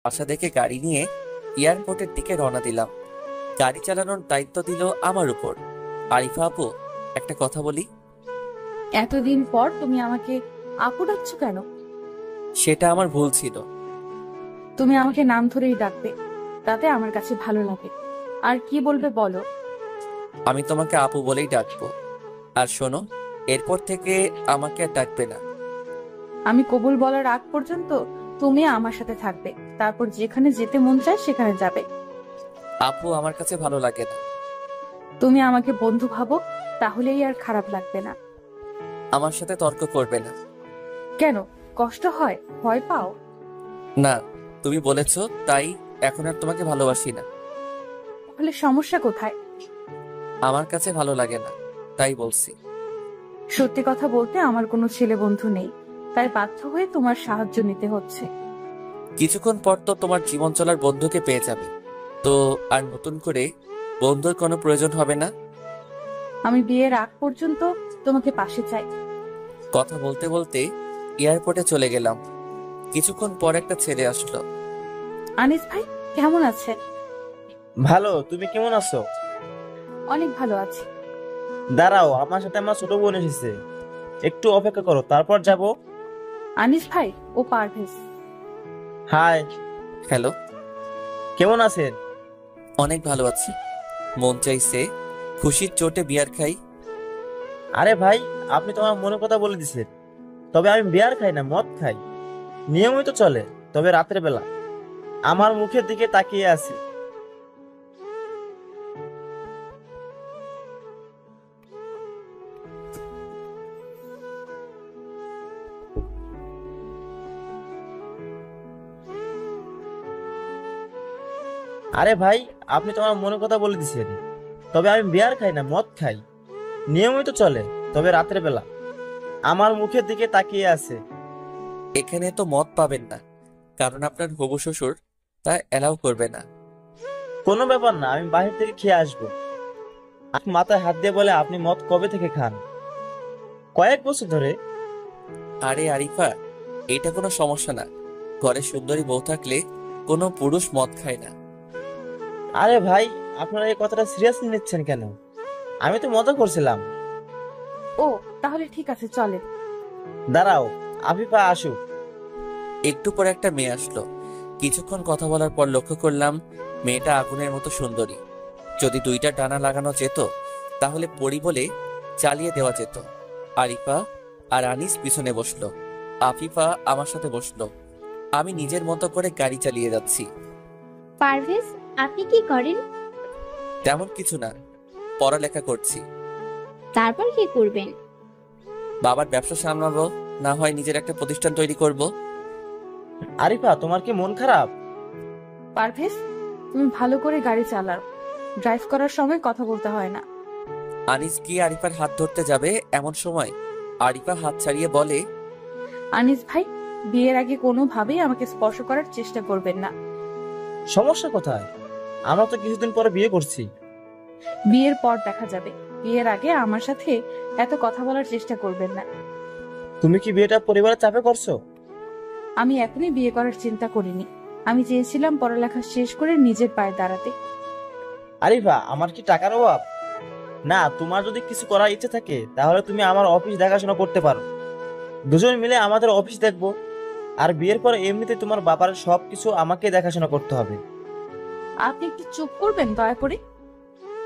আশা দেখে গাড়ি নিয়ে এয়ারপোর্টের দিকে রওনা দিলাম। গাড়ি চালানোর দায়িত্ব দিল আমার উপর। আরিফা আপু, একটা কথা বলি। এতদিন পর তুমি আমাকে আপু ডাকছো কেন? সেটা আমার ভুল ছিল। তুমি আমাকে নাম ধরেই ডাকবে, তাতে আমার কাছে ভালো লাগে। আর কি বলবে বলো। আমি তোমাকে আপু বলেই ডাকবো। আর শোনো, এরপর থেকে আমাকে আর ডাকবে না। আমি কবুল বলার আগ পর্যন্ত তুমি আমার সাথে থাকবে, তারপর যেখানে যেতে মন চায় সেখানে যাবে। আপু আমার কাছে ভালো লাগে না। তুমি আমাকে বন্ধু ভাবো, তাহলেই আর খারাপ লাগবে না। আমার সাথে তর্ক করবে না। কেন? কষ্ট হয়? ভয় পাও? না, তুমি বলেছো তাই। এখন আর তোমাকে ভালোবাসি না। তাহলে সমস্যা কোথায়? আমার কাছে ভালো লাগে না, তাই বলছি। সত্যি কথা বলতে আমার কোনো ছেলে বন্ধু নেই, তাই বাধ্য হয়ে তোমার সাহায্য নিতে হচ্ছে। কিছুক্ষণ পর তো তোমার জীবন চলার বন্ধুকে পেয়ে যাবে, তো আর নতুন করে বন্ধুর কোনো প্রয়োজন হবে না। আমি বিয়ের আগ পর্যন্ত তোমাকে পাশে চাই। কথা বলতে বলতে এয়ারপোর্টে চলে গেলাম। কিছুক্ষণ পর একটা ছেলে আসলো। আনিস ভাই, কেমন আছেন? ভালো, তুমি কেমন আছো? অনেক ভালো আছি। দাঁড়াও, আমার সাথে আমার ছোট বোন এসেছে, একটু অপেক্ষা করো, তারপর যাব। আনিস ভাই, ও পারভেজ। হাই। হ্যালো। কেমন আছেন? অনেক ভালো আছি। মন চাইছে খুশির চোটে বিয়ার খাই। আরে ভাই, আপনি তো আমার মনের কথা বলে দিছেন। তবে আমি বিয়ার খাই না, মদ খাই। নিয়মিত চলে, তবে রাতের বেলা। আমার মুখের দিকে তাকিয়ে আছে। আরে ভাই, আপনি তো আমার মনের কথা বলে দিছেন। তবে আমি বিয়ার খাই না, মদ খাই। নিয়মিত চলে, তবে রাতের বেলা। আমার মুখের দিকে তাকিয়ে আছে। এখানে তো মদ পাবেন না, কারণ আপনার হবু শ্বশুর তা অ্যালাউ করবে না। কোনো ব্যাপার না, আমি বাহির থেকে খেয়ে আসবো। আপনি মাথায় হাত দিয়ে বলে, আপনি মদ কবে থেকে খান? কয়েক বছর ধরে। আরে আরিফা, এটা কোনো সমস্যা না। ঘরে সুন্দরী বউ থাকলে কোনো পুরুষ মদ খায় না। আরে ভাই, আপনারা এই কথাটা সিরিয়াসলি নিচ্ছেন কেন? আমি তো মজা করছিলাম। ও, তাহলে ঠিক আছে, চলেন। দাঁড়াও, আফিফা আসুক। একটু পর একটা মেয়ে আসলো। কিছুক্ষণ কথা বলার পর লক্ষ্য করলাম মেয়েটা আগুনের মতো সুন্দরী। যদি দুইটা ডানা লাগানো যেত তাহলে পরি বলে চালিয়ে দেওয়া যেত। আরিফা আর আনিস পিছনে বসলো। আফিফা আমার সাথে বসলো। আমি নিজের মতো করে গাড়ি চালিয়ে যাচ্ছি। পারভেজ, আপনি কি করেন? তেমন কিছু না, পড়ালেখা করছি। তারপর কি করবেন? বাবার ব্যবসা সামলাবো, না হয় নিজের একটা প্রতিষ্ঠান তৈরি করব। আরিফা, তোমার কি মন খারাপ? পারভেজ, তুমি ভালো করে গাড়ি চালাও। ড্রাইভ করার সময় কথা বলতে হয় না। আনিস গিয়ে আরিফার হাত ধরতে যাবে, এমন সময় আরিফা হাত ছাড়িয়ে বলে, আনিস ভাই, বিয়ের আগে কোনোভাবেই আমাকে স্পর্শ করার চেষ্টা করবেন না। সমস্যা কোথায়? আমরা তো কিছুদিন পরে বিয়ে করছি। বিয়ের পর দেখা যাবে। বিয়ের আগে আমার সাথে এত কথা বলার চেষ্টা করবেন না। তুমি কি বিয়েটা পরিবারের চাপে করছো? আমি এখনই বিয়ে করার চিন্তা করিনি। আমি চেয়েছিলাম পড়ালেখা শেষ করে নিজের পায়ে দাঁড়াতে। আরিফা, আমার কি টাকার অভাব? না, তোমার যদি কিছু করার ইচ্ছে থাকে তাহলে তুমি আমার অফিস দেখাশোনা করতে পারো। দুজন মিলে আমাদের অফিস দেখবো। আর বিয়ের পরে এমনিতে তোমার বাবার সবকিছু আমাকে দেখাশোনা করতে হবে। আপনি একটু চুপ করবেন দয়া করে?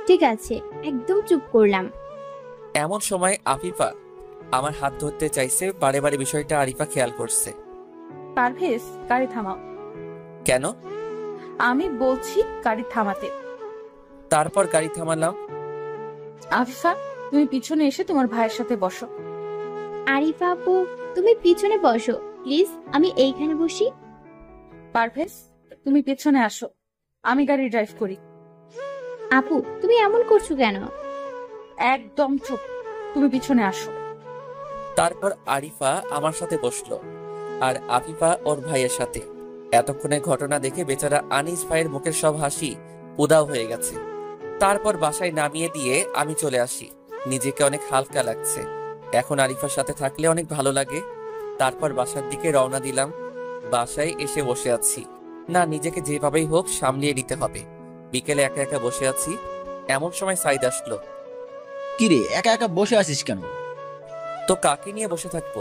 ঠিক আছে, একদম চুপ করলাম। এমন সময় আফিফা আমার হাত ধরতে চাইছে। বারে বারে বিষয়টা আরিফা খেয়াল করছে। পারভেজ, গাড়ি থামাও। কেন? আমি বলছি গাড়ি থামাতে। তারপর গাড়ি থামালাম। আফিফা, তুমি পিছনে এসে তোমার ভাইয়ের সাথে বসো। আরিফা আপু, তুমি পিছনে বসো প্লিজ, আমি এইখানে বসি। পারভেজ, তুমি পেছনে আসো, আমি গাড়ি ড্রাইভ করি। আপু, তুমি এমন করছো কেন? একদম চুপ, তুমি পিছনে আসো। তারপর আরিফা আমার সাথে বসলো আর আফিফা ওর ভাইয়ের সাথে। এতক্ষণে ঘটনা দেখে বেচারা আনিস ভাইয়ের মুখের সব হাসি উধাও হয়ে গেছে। তারপর বাসায় নামিয়ে দিয়ে আমি চলে আসি। নিজেকে অনেক হালকা লাগছে। এখন আরিফার সাথে থাকলে অনেক ভালো লাগে। তারপর বাসার দিকে রওনা দিলাম। বাসায় এসে বসে আছি। না, নিজেকে যেভাবেই হোক সামলিয়ে নিতে হবে। বিকেলে একা একা বসে আছি, এমন সময় সাইদ আসলো। কিরে একা একা বসে আছিস কেন? তো কাকে নিয়ে বসে থাকবো?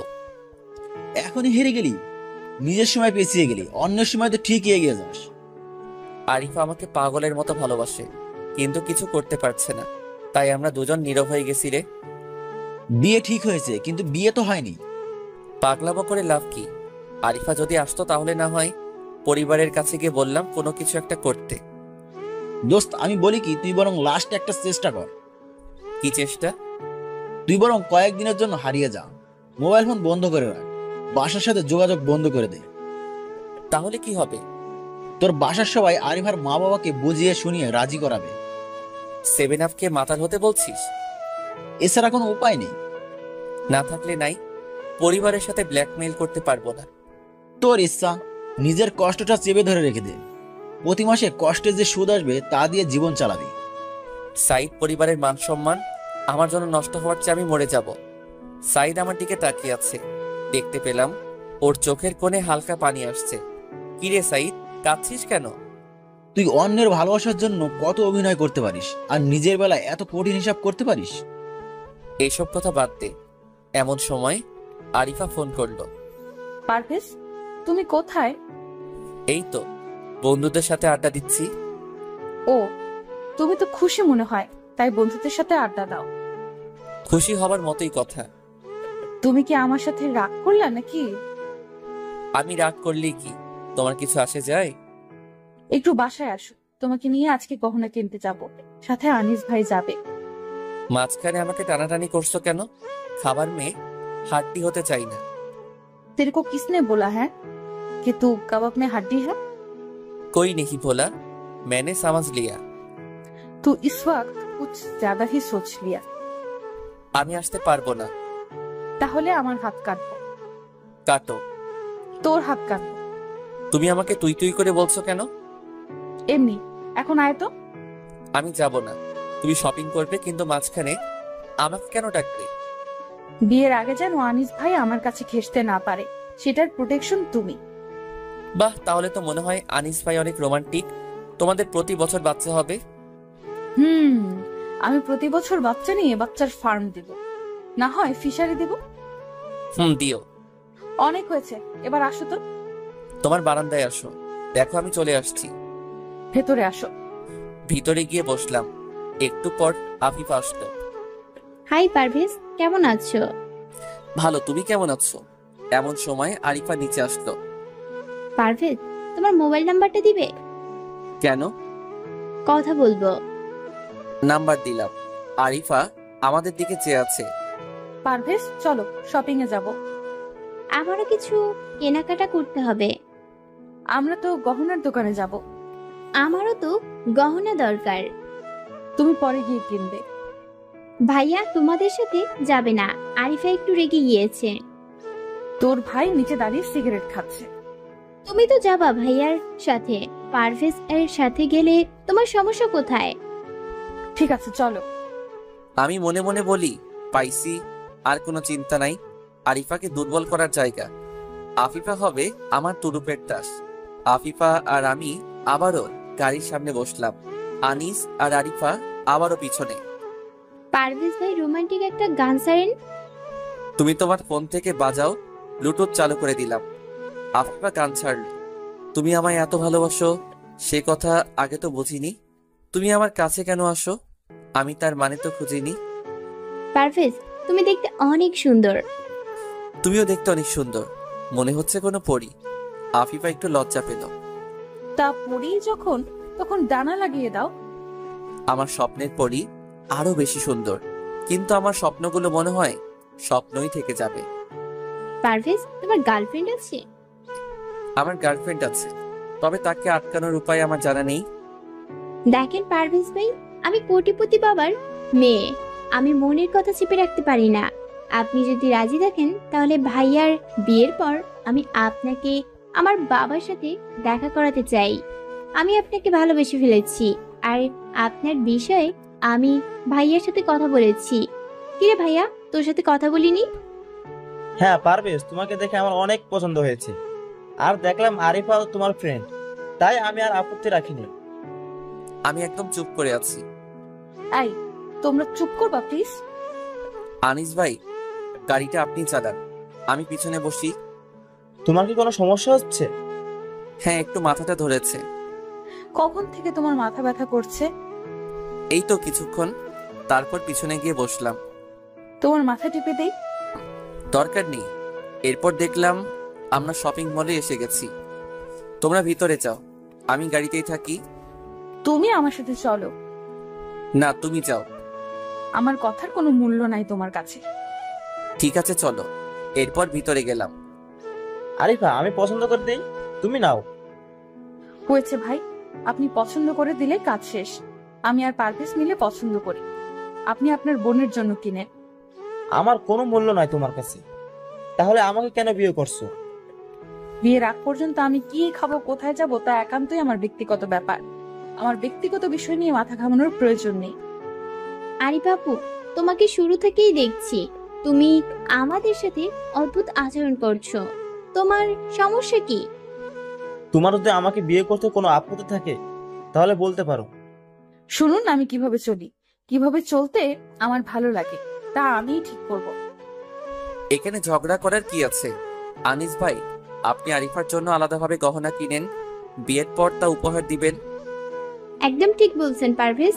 এখনই হেরে গেলি? নিজের সময় পেছিয়ে গেলি, অন্যের সময় তো ঠিকই এগিয়ে যাস। আরিফা আমাকে পাগলের মতো ভালোবাসে, কিন্তু কিছু করতে পারছে না, তাই আমরা দুজন নীরব হয়ে গেছি রে। বিয়ে ঠিক হয়েছে, কিন্তু বিয়ে তো হয়নি। পাগলামো করে লাভ কি? আরিফা যদি আসতো তাহলে না হয় পরিবারের কাছে গিয়ে বললাম কোনো কিছু একটা করতে। দোস্ত আমি বলি কি, তুই বরং লাস্ট একটা চেষ্টা কর। কি চেষ্টা? তুই বরং কয়েকদিনের জন্য হারিয়ে যা, মোবাইল ফোন বন্ধ করে রাখ, বাসার সাথে যোগাযোগ বন্ধ করে দে। তাহলে কি হবে? তোর বাসার সবাই আরিফার মা বাবাকে বুঝিয়ে শুনিয়ে রাজি করাবে। 7 আপকে মাতাল হতে বলছিস? এছাড়া কোনো উপায় নেই। না থাকলে নাই, পরিবারের সাথে ব্ল্যাকমেইল করতে পারবো না। তোর ইচ্ছা, নিজের কষ্টটা চেপে ধরে রেখে দে। প্রতি মাসে কষ্টের যে সুদ আসবে তা দিয়ে জীবন চালাবি। সাইদ পরিবারের মান সম্মান আমার জন্য নষ্ট হওয়ার চেয়ে আমি মরে যাব। সাইদ আমার দিকে তাকিয়ে আছে, দেখতে পেলাম ওর চোখের কোণে হালকা পানি আসছে। কিরে সাইদ, কাঁদছিস কেন? তুই অন্যের ভালোবাসার জন্য কত অভিনয় করতে পারিস, আর নিজের বেলায় এত কঠিন হিসাব করতে পারিস? এইসব কথা বাদ দে। এমন সময় আরিফা ফোন করলো। পারভেজ, তুমি কোথায়? এই তো বন্ধুদের সাথে আড্ডা দিচ্ছি। ও, তুমি তো খুশি মনে হয়, তাই বন্ধুদের সাথে আড্ডা দাও। খুশি হবার মতোই কথা। তুমি কি আমার সাথে রাগ করলা নাকি? আমি রাগ করলেই কি তোমার কিছু আসে যায়? একটু বাসায় আসো, তোমাকে নিয়ে আজকে গহনা কিনতে যাব, সাথে আনিস ভাই যাবে। মাঝখানে আমাকে টানাটানি করছো কেন? খাবার মেয়ে, হাড্ডি হতে চাই না। तेरे को किसने बोला है कि तू कबाब में हड्डी है? कोई नहीं बोला, मैंने समझ लिया। तू इस वक्त कुछ ज्यादा ही सोच लिया। আমি আসতে পারবো না। তাহলে আমার হাত কাটবো। কাটো। তোর হাত কাটবো। তুমি আমাকে তুই তুই করে বলছো কেন? এমনি, এখন আয় তো। আমি যাব না। তুমি শপিং করবে, কিন্তু মাঝখানে আমাকে কেন ডাকবে? বিয়ের আগে যেন আনিস ভাই আমার কাছে ঘেঁষতে না পারে, সেটার প্রোটেকশন তুমি। বাহ, তাহলে তো মনে হয় আনিস ভাই অনেক রোমান্টিক। তোমাদের প্রতি বছর বাচ্চা হবে? আমি প্রতি বছর বাচ্চা নিয়ে বাচ্চার ফার্ম দিব, না হয় ফিশারি দিব। দিও। অনেক হয়েছে, এবার আসো তো। তোমার বারান্দায় আসো, দেখো আমি চলে আসছি। ভেতরে আসো। ভিতরে গিয়ে বসলাম, একটু পর আফিফা আসলো। হাই পারভেজ, কেমন আছো? ভালো, তুমি কেমন আছো? এমন সময় আরিফা নিচে আসলো। পারভেজ, তোমার মোবাইল নাম্বারটা দিবে? কেন? কথা বলবো। নাম্বার দিলাম। আরিফা আমাদের দিকে চেয়ে আছে। পারভেজ, চলো শপিং এ যাব। আমারও কিছু কেনাকাটা করতে হবে। আমরা তো গহনার দোকানে যাব। আমারও তো গহনা দরকার। তুমি পরে গিয়ে কিনবে। ভাইয়া তোমাদের সাথে যাবে না, আরিফা একটু রেগে গিয়েছে। তোর ভাই নিচে দাঁড়িয়ে সিগারেট খাচ্ছে। তুমি তো যাবা ভাইয়ার সাথে, পারভেজ এর সাথে গেলে তোমার সমস্যা কোথায়? ঠিক আছে চলো। আমি মনে মনে বলি, পাইছি, আর কোনো চিন্তা নাই। আরিফাকে দুর্বল করার জায়গা। আফিফা হবে আমার তুরুপের তাস। আফিফা আর আমি আবারও গাড়ির সামনে বসলাম, আনিস আর আরিফা আবারও পিছনে। পারভেজ ভাই রোমান্টিক একটা গান ছাড়েন। তুমি তোমার ফোন থেকে বাজাও, ব্লুটুথ চালু করে দিলাম। আফিফা গান ছাড়ল। তুমি আমায় এত ভালোবাসো, সে কথা আগে তো বুঝিনি। তুমি আমার কাছে কেন আসো, আমি তার মানে তো খুঁজিনি। পারভেজ, তুমি দেখতে অনেক সুন্দর। তুমিও দেখতে অনেক সুন্দর, মনে হচ্ছে কোনো পরী। আফিফা একটু লজ্জা পেল। তা পড়ি যখন, তখন ডানা লাগিয়ে দাও। আমার স্বপ্নের পরী আরো বেশি সুন্দর, কিন্তু আমার স্বপ্নগুলো মনে হয় স্বপ্নই থেকে যাবে। পারভেজ, তোমার গার্লফ্রেন্ড আছে? আমার গার্লফ্রেন্ড আছে, তবে তাকে আটকানোর উপায় আমার জানা নেই। দেখেন পারভেজ ভাই, আমি কোটিপতি বাবার মেয়ে, আমি মনের কথা চেপে রাখতে পারি না। আপনি যদি রাজি থাকেন তাহলে ভাইয়ার বিয়ের পর আমি আপনাকে আমার বাবার সাথে দেখা করাতে চাই। আমি আপনাকে ভালোবেসে ফেলেছি, আর আপনার বিষয়ে আমি ভাইয়ার সাথে কথা বলেছি। কিরে ভাইয়া, তোর সাথে কথা বলিনি? হ্যাঁ পারভেজ, তোমাকে দেখে আমার অনেক পছন্দ হয়েছে। আর দেখলাম আরিফাও তোমার ফ্রেন্ড, তাই আমি আর আপত্তি রাখিনি। আমি একদম চুপ করে আছি। এই, তোমরা চুপ করবা প্লিজ। আনিস ভাই, গাড়িটা আপনি চালান, আমি পিছনে বসি। তোমার কি কোনো সমস্যা হচ্ছে? হ্যাঁ, একটু মাথাটা ধরেছে। কখন থেকে তোমার মাথা ব্যথা করছে? এই তো কিছুক্ষণ। তারপর পিছনে গিয়ে বসলাম। তোমার মাথা টিপে দেই? দরকার নেই। এরপর দেখলাম আমরা শপিং মলে এসে গেছি। তোমরা ভিতরে যাও, আমি গাড়িতেই থাকি। তুমি আমার সাথে চলো। না, তুমি যাও। আমার কথার কোনো মূল্য নাই তোমার কাছে। ঠিক আছে, চলো। এরপর ভিতরে গেলাম। আরিফা, আমি পছন্দ করে দিই, তুমি নাও। হয়েছে ভাই, আপনি পছন্দ করে দিলে কাজ শেষ। আমি আর পারভেজ মিলে পছন্দ করি, আপনি আপনার বোনের জন্য কিনেন। আমার কোনো মূল্য নাই তোমার কাছে, তাহলে আমাকে কেন বিয়ে করছো? বিয়ের আগ পর্যন্ত আমি কি খাবো, কোথায় যাব, তা একান্তই আমার ব্যক্তিগত ব্যাপার। আমার ব্যক্তিগত বিষয় নিয়ে মাথা ঘামানোর প্রয়োজন নেই। আরিফ আপু, তোমাকে শুরু থেকেই দেখছি তুমি আমাদের সাথে অদ্ভুত আচরণ করছো। তোমার সমস্যা কি? তোমার যদি আমাকে বিয়ে করতে কোনো আপত্তি থাকে তাহলে বলতে পারো। শুনুন, আমি কিভাবে চলি, কিভাবে চলতে আমার ভালো লাগে, তা আমিই ঠিক করব। এখানে ঝগড়া করার কি আছে? আনিস ভাই, আপনি আরিফার জন্য আলাদাভাবে গহনা কিনেন, বিয়ের পর তা উপহার দিবেন। একদম ঠিক বলছেন পারভেজ,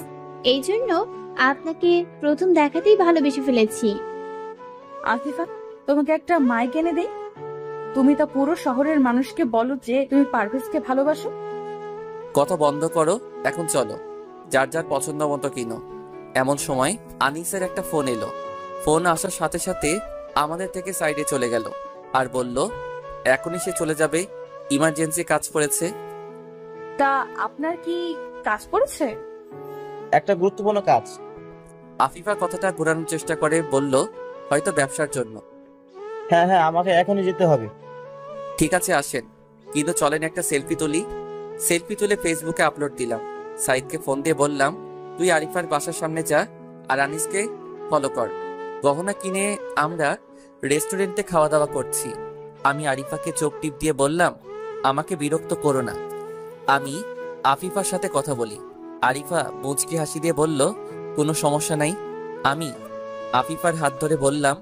এই জন্য আপনাকে প্রথম দেখাতেই ভালোবেসে ফেলেছি। আফিফা, তোমাকে একটা মাইক এনে দেই, তুমি তা পুরো শহরের মানুষকে বলো যে তুমি পারভেজকে ভালোবাসো। কথা বন্ধ করো, এখন চলো, যার যার পছন্দ মতো কিনো। এমন সময় আনিসের একটা ফোন এলো। ফোন আসার সাথে সাথে আমাদের থেকে সাইডে চলে গেল আর বলল এখনই সে চলে যাবে, ইমার্জেন্সি কাজ পড়েছে। তা আপনার কি কাজ পড়েছে? একটা গুরুত্বপূর্ণ কাজ। আফিফা কথাটা ঘোরানোর চেষ্টা করে বলল, হয়তো ব্যবসার জন্য। হ্যাঁ হ্যাঁ, আমাকে এখনই যেতে হবে। ঠিক আছে, আসেন, কিন্তু চলেন একটা সেলফি তুলি। সেলফি তুলে ফেসবুকে আপলোড দিলাম। সাইদকে ফোন দিয়ে বললাম, তুই আরিফার বাসার সামনে যা আর আনিসকে ফলো কর। গহনা কিনে আমরা রেস্টুরেন্টে খাওয়া দাওয়া করছি। আমি আরিফাকে চোখ টিপ দিয়ে বললাম, আমাকে বিরক্ত করো না, আমি আফিফার সাথে কথা বলি। আরিফা মুচকি হাসি দিয়ে বলল, কোনো সমস্যা নাই। আমি আফিফার হাত ধরে বললাম,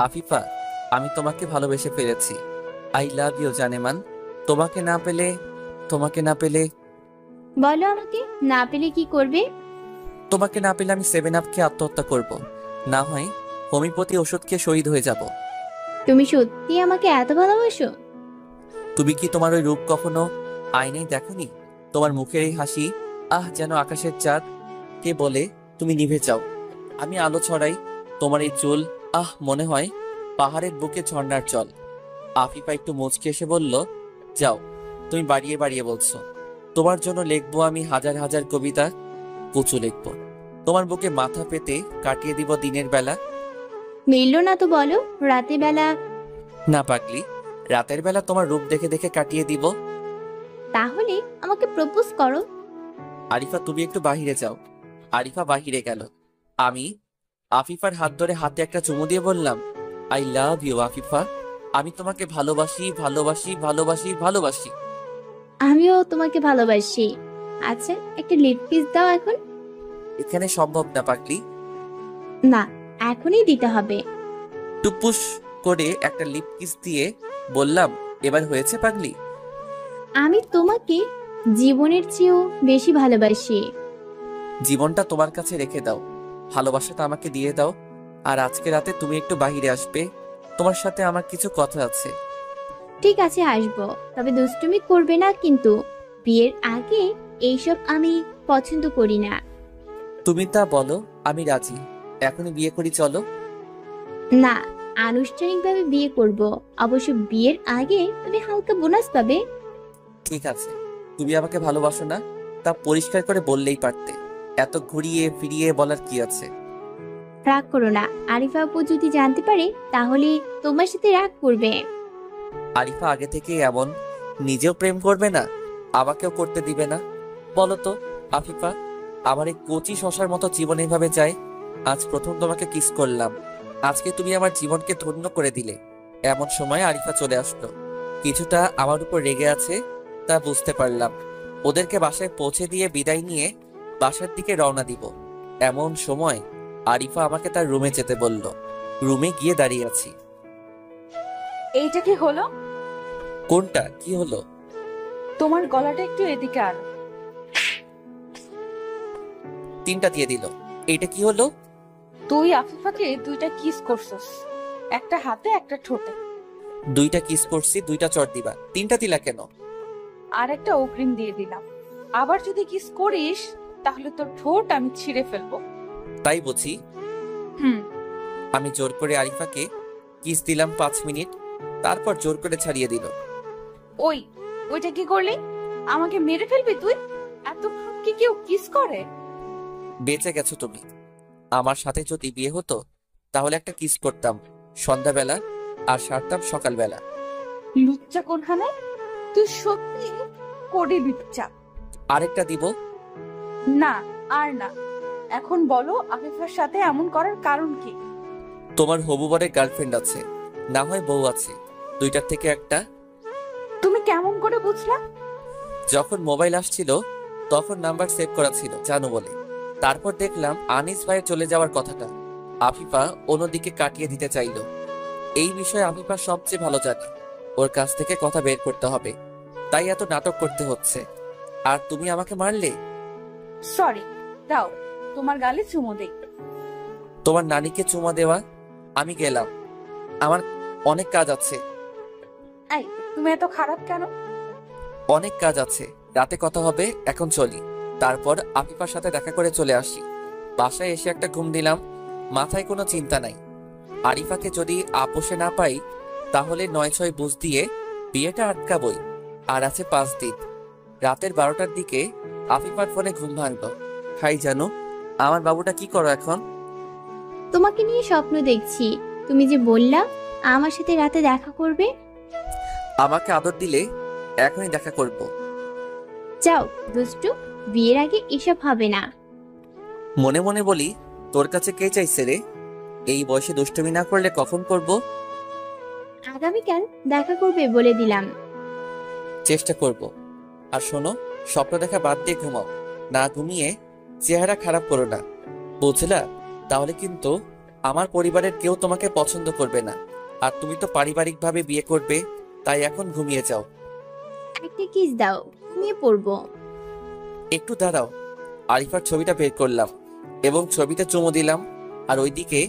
আফিফা, আমি তোমাকে ভালোবেসে ফেলেছি। আই লাভ ইউ জানেমান। তোমাকে না পেলে বলো আমাকে, না পেলে কি করবে? তোমাকে না পেলে আমি 7 আপ খেয়ে আত্মহত্যা করব, না হয় হোমিওপ্যাথি ওষুধ খেয়ে শহীদ হয়ে যাব। তুমি সত্যি আমাকে এত ভালোবাসো? তুমি কি তোমার ওই রূপ কখনো আয়নায় দেখোনি? তোমার মুখের এই হাসি, আহ, যেন আকাশের চাঁদ। কে বলে তুমি নিভে যাও, আমি আলো ছড়াই। তোমার এই চুল, আহ, মনে হয় পাহাড়ের বুকে ঝর্ণার জল। আফিফা একটু মুচকে এসে বলল, যাও, তুমি বাড়িয়ে বাড়িয়ে বলছো। তোমার জন্য লিখবো আমি হাজার হাজার কবিতা, কুচু লিখবো। তোমার বুকে মাথা পেতে কাটিয়ে দিব দিনের বেলা। মিলল না তো বলো, রাতে বেলা। না পাগলি, রাতের বেলা তোমার রূপ দেখে দেখে কাটিয়ে দিব। তাহলে আমাকে প্রপোজ করো। আরিফা, তুমি একটু বাহিরে যাও। আরিফা বাহিরে গেল। আমি আফিফার হাত ধরে হাতে একটা চুমু দিয়ে বললাম, আই লাভ ইউ আফিফা। আমি তোমাকে ভালোবাসি, ভালোবাসি, ভালোবাসি, ভালোবাসি। আমিও তোমাকে ভালোবাসি। আচ্ছা, একটা লিপ কিস দাও এখন। এখানে সম্ভব না পাগলি। না, এখনই দিতে হবে। টুপুস করে একটা লিপ কিস দিয়ে বললাম, এবার হয়েছে পাগলি? আমি তোমাকে জীবনের চেয়েও বেশি ভালোবাসি। জীবনটা তোমার কাছে রেখে দাও, ভালোবাসাটা আমাকে দিয়ে দাও। আর আজকে রাতে তুমি একটু বাহিরে আসবে, তোমার সাথে আমার কিছু কথা আছে। ঠিক আছে, আসবো, তবে দুষ্টুমি করবে না কিন্তু। বিয়ের আগে এইসব আমি পছন্দ করি না। তুমি তা বলো, আমি রাজি। এখনই বিয়ে করি, চলো। না, আনুষ্ঠানিকভাবে বিয়ে করব। অবশ্য বিয়ের আগে তুমি হালকা বোনাস পাবে। ঠিক আছে, তুমি আমাকে ভালোবাসো না, তা পরিষ্কার করে বললেই পারতে। এত ঘুরিয়ে ফিরিয়ে বলার কি আছে? রাগ করো না, আরিফা আপু যদি জানতে পারে তাহলে তোমার সাথে রাগ করবে। আরিফা আগে থেকে এমন, নিজেও প্রেম করবে না, আমাকেও করতে দিবে না? বলো তো আফিফা, আমার এই কচি শশার মতো জীবন এইভাবে যায়? আজ প্রথম তোমাকে কিস করলাম, আজকে তুমি আমার জীবনকে ধন্য করে দিলে। এমন সময় আরিফা চলে আসলো। কিছুটা আমার উপর রেগে আছে, তা বুঝতে পারলাম। ওদেরকে বাসায় পৌঁছে দিয়ে বিদায় নিয়ে বাসার দিকে রওনা দিব। এমন সময় আরিফা আমাকে তার রুমে যেতে বলল। রুমে গিয়ে দাঁড়িয়ে আছি। এইটা কি হলো? কোনটা কি হলো? তোমার গলাটা একটু এদিকে আনো। 3টা দিয়ে দিল। এইটা কি হলো? তুই আফিফাকে 2টা কিস করছস, একটা হাতে একটা ঠোঁটে। 2টা কিস করছি, 2টা চট দিবা, 3টা দিলা কেন? আর একটা অগ্রিম দিয়ে দিলাম। আবার যদি কিস করিস তাহলে তোর ঠোঁট আমি ছিঁড়ে ফেলবো। তাই বুঝি? হুম। আমি জোর করে আরিফাকে কিস দিলাম 5 মিনিট, তারপর জোর করে ছাড়িয়ে দিল। ওইটা কি করলি? আমাকে মেরে ফেলবি তুই? এত কি কেউ কিস করে? বেঁচে গেছো তুমি। আমার সাথে যদি বিয়ে হতো তাহলে একটা কিস করতাম সন্ধ্যাবেলা আর সারতাম সকালবেলা। লুচ্চা কোনখানে? তুই সত্যি কোডি লুচ্চা। আরেকটা দিব? না আর না। এখন বলো আফিফার সাথে এমন করার কারণ কি? তোমার হবু বরের গার্লফ্রেন্ড আছে, না হয় বউ আছে, 2টার থেকে একটা। তুমি কেমন করে বুঝলা? যখন মোবাইল আসছিল তখন নাম্বার সেভ করা ছিল জানো বলে। তারপর দেখলাম আনিস ভাইয়ের চলে যাওয়ার কথাটা আফিফা অন্যদিকে কাটিয়ে দিতে চাইল। এই বিষয়ে আফিফা সবচেয়ে ভালো জানে, ওর কাছ থেকে কথা বের করতে হবে, তাই এত নাটক করতে হচ্ছে। আর তুমি আমাকে মারলে। সরি, দাও তোমার গালে চুমো দেই। তোমার নানিকে চুমা দেওয়া? আমি গেলাম, আমার অনেক কাজ আছে। এই তুমি এত খারাপ কেন? অনেক কাজ আছে, রাতে কথা হবে, এখন চলি। তারপর আফিফার সাথে দেখা করে চলে আসি। বাসায় এসে একটা ঘুম দিলাম, মাথায় কোনো চিন্তা নাই। আরিফাকে যদি আপোষে না পাই তাহলে 9-6 বুঝ দিয়ে বিয়েটা আটকাবই। আর আছে 5 দিন। রাতের 12টার দিকে আফিফার ফোনে ঘুম ভাঙল। হাই জানো, আমার বাবুটা কি করো এখন? তোমাকে নিয়ে স্বপ্ন দেখছি। তুমি যে বললা আমার সাথে রাতে দেখা করবে। আমাকে আদর দিলে এখনই দেখা করব। যাও দুষ্টু, বিয়ের আগে এসব হবে না। মনে মনে বলি, তোর কাছে কে চাইছে রে? এই বয়সে দুষ্টুমি না করলে কখন করব? আগামীকাল দেখা করবে বলে দিলাম। চেষ্টা করব। আর শোনো, স্বপ্ন দেখা বাদ দিয়ে ঘুমাও, না ঘুমিয়ে চেহারা খারাপ করো না, বুঝলা? তাহলে কিন্তু আমার পরিবারের কেউ তোমাকে পছন্দ করবে না। আর তুমি তো পারিবারিকভাবে বিয়ে করবে, তাই এখন ঘুমিয়ে যাও। একটা কিস দাও, ঘুমিয়ে পড়বো। একটু দাঁড়াও। আরিফার ছবিটা বের করলাম এবং ছবিতে চুমু দিলাম। আর ওইদিকে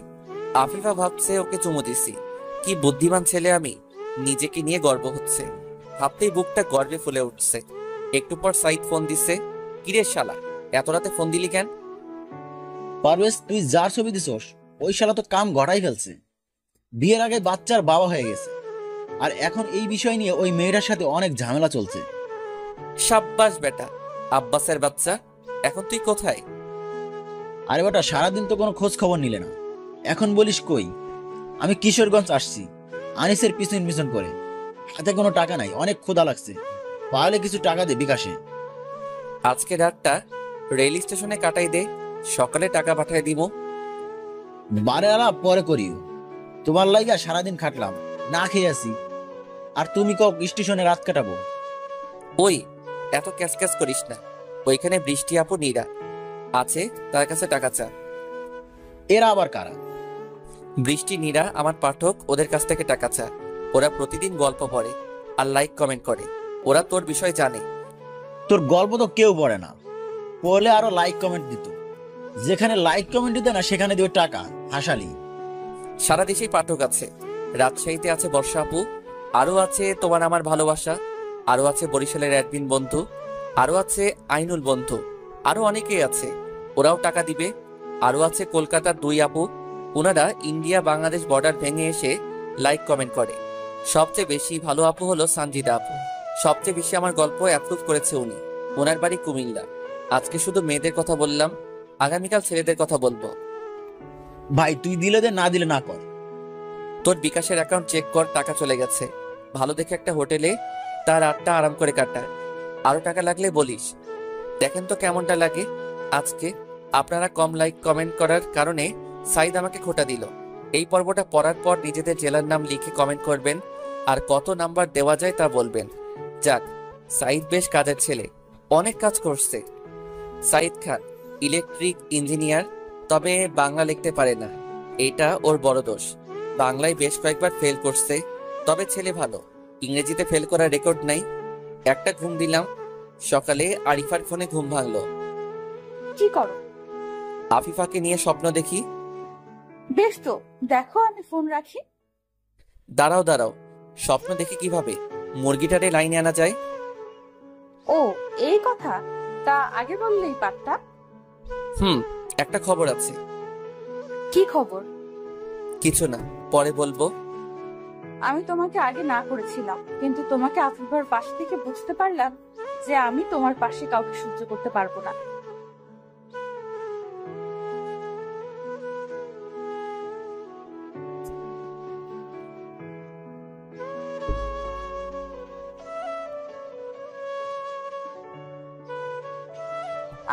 আফিফা ভাবছে ওকে চুমু দিছি। কি বুদ্ধিমান ছেলে আমি, নিজেকে নিয়ে গর্ব হচ্ছে। ভাবতেই বুকটা গর্বে ফুলে উঠছে। একটু পর সাইদ ফোন দিছে। কিরে শালা, এত রাতে ফোন দিলি কেন? পারভেজ, তুই যার ছবি দিছস ওই শালা তো কাম গড়াই ফেলছে। বিয়ের আগে বাচ্চার বাবা হয়ে গেছে, আর এখন এই বিষয় নিয়ে ওই মেয়েটার সাথে অনেক ঝামেলা চলছে। সাব্বাস বেটা, আব্বাসের বাচ্চা। এখন তুই কোথায়? আরে বেটা, সারাদিন তো কোনো খোঁজ খবর নিলে না, এখন বলিস কই? আমি কিশোরগঞ্জ আসছি আনিসের পিছন পিছন করে। হাতে কোনো টাকা নাই, অনেক ক্ষুধা লাগছে, পারলে কিছু টাকা দে বিকাশে। আজকে রাতটা রেল স্টেশনে কাটাই দে, সকালে টাকা পাঠাই দিব। বারে আলাপ পরে করিও। তোমার লাইগা সারাদিন খাটলাম, না খেয়ে আছি, আর তুমি কক স্টেশনে রাত কাটাবো। ওই এত ক্যাচ ক্যাচ করিস না। ওইখানে বৃষ্টি আপু নীরা আছে, তার কাছে টাকা চা। এরা আবার কারা? বৃষ্টি নীরা আমার পাঠক, ওদের কাছ থেকে টাকা চা। ওরা প্রতিদিন গল্প পড়ে আর লাইক কমেন্ট করে। ওরা তোর বিষয় জানে। তোর গল্প তো কেউ পড়ে না, পড়লে আরো লাইক কমেন্ট দিত। যেখানে লাইক কমেন্ট দিতে না সেখানে দিও টাকা, হাসালি। সারা দেশেই পাঠক আছে। রাজশাহীতে আছে বর্ষা আপু, আরো আছে তোমার আমার ভালোবাসা, আরো আছে বরিশালের অ্যাডমিন বন্ধু, আরো আছে আইনুল বন্ধু, আরো অনেকেই আছে। ওরাও টাকা দিবে। আরো আছে কলকাতার 2 আপু, ওনারা ইন্ডিয়া বাংলাদেশ বর্ডার ভেঙে এসে লাইক কমেন্ট করে। সবচেয়ে বেশি ভালো আপু হলো সানজিদা আপু। সবচেয়ে বেশি আমার গল্প অ্যাপ্রুভ করেছে উনি। ওনার বাড়ি কুমিল্লা। আজকে শুধু মেয়েদের কথা বললাম, আগামীকাল ছেলেদের কথা বলবো। ভাই তুই দিলে দে, না দিলে না কর। তোর বিকাশের অ্যাকাউন্ট চেক কর, টাকা চলে গেছে। ভালো দেখে একটা হোটেলে তার রাতটা আরাম করে কাটা। আরো টাকা লাগলে বলিস। দেখেন তো কেমনটা লাগে। আজকে আপনারা কম লাইক কমেন্ট করার কারণে সাইদ আমাকে খোটা দিল। এই পর্বটা পড়ার পর নিজেদের জেলার নাম লিখে কমেন্ট করবেন আর কত নাম্বার দেওয়া যায় তা বলবেন। যাক, সাইদ বেশ কাজের ছেলে, অনেক কাজ করছে। সাইদ খান ইলেকট্রিক ইঞ্জিনিয়ার, তবে বাংলা লিখতে পারে না, এটা ওর বড় দোষ। বাংলায় বেশ কয়েকবার ফেল করছে, তবে ছেলে ভালো। ইংরেজিতে ফেল করার রেকর্ড নাই। একটা ঘুম দিলাম, সকালে আরিফার ফোনে ঘুম ভাঙলো। কি করো? আফিফাকে নিয়ে স্বপ্ন দেখি। বেশ তো, দেখো, আমি ফোন রাখি। দাঁড়াও দাঁড়াও, স্বপ্ন দেখে কিভাবে মুরগিটারে লাইনে আনা যায়? ও, এই কথা? তা আগে বললেই পারতা। একটা খবর আছে। কি খবর? কিছু না, পরে বলবো। আমি তোমাকে আগে না করেছিলাম, কিন্তু তোমাকে আফিফার পাশ থেকে বুঝতে পারলাম যে আমি তোমার পাশে কাউকে সহ্য করতে পারবো না।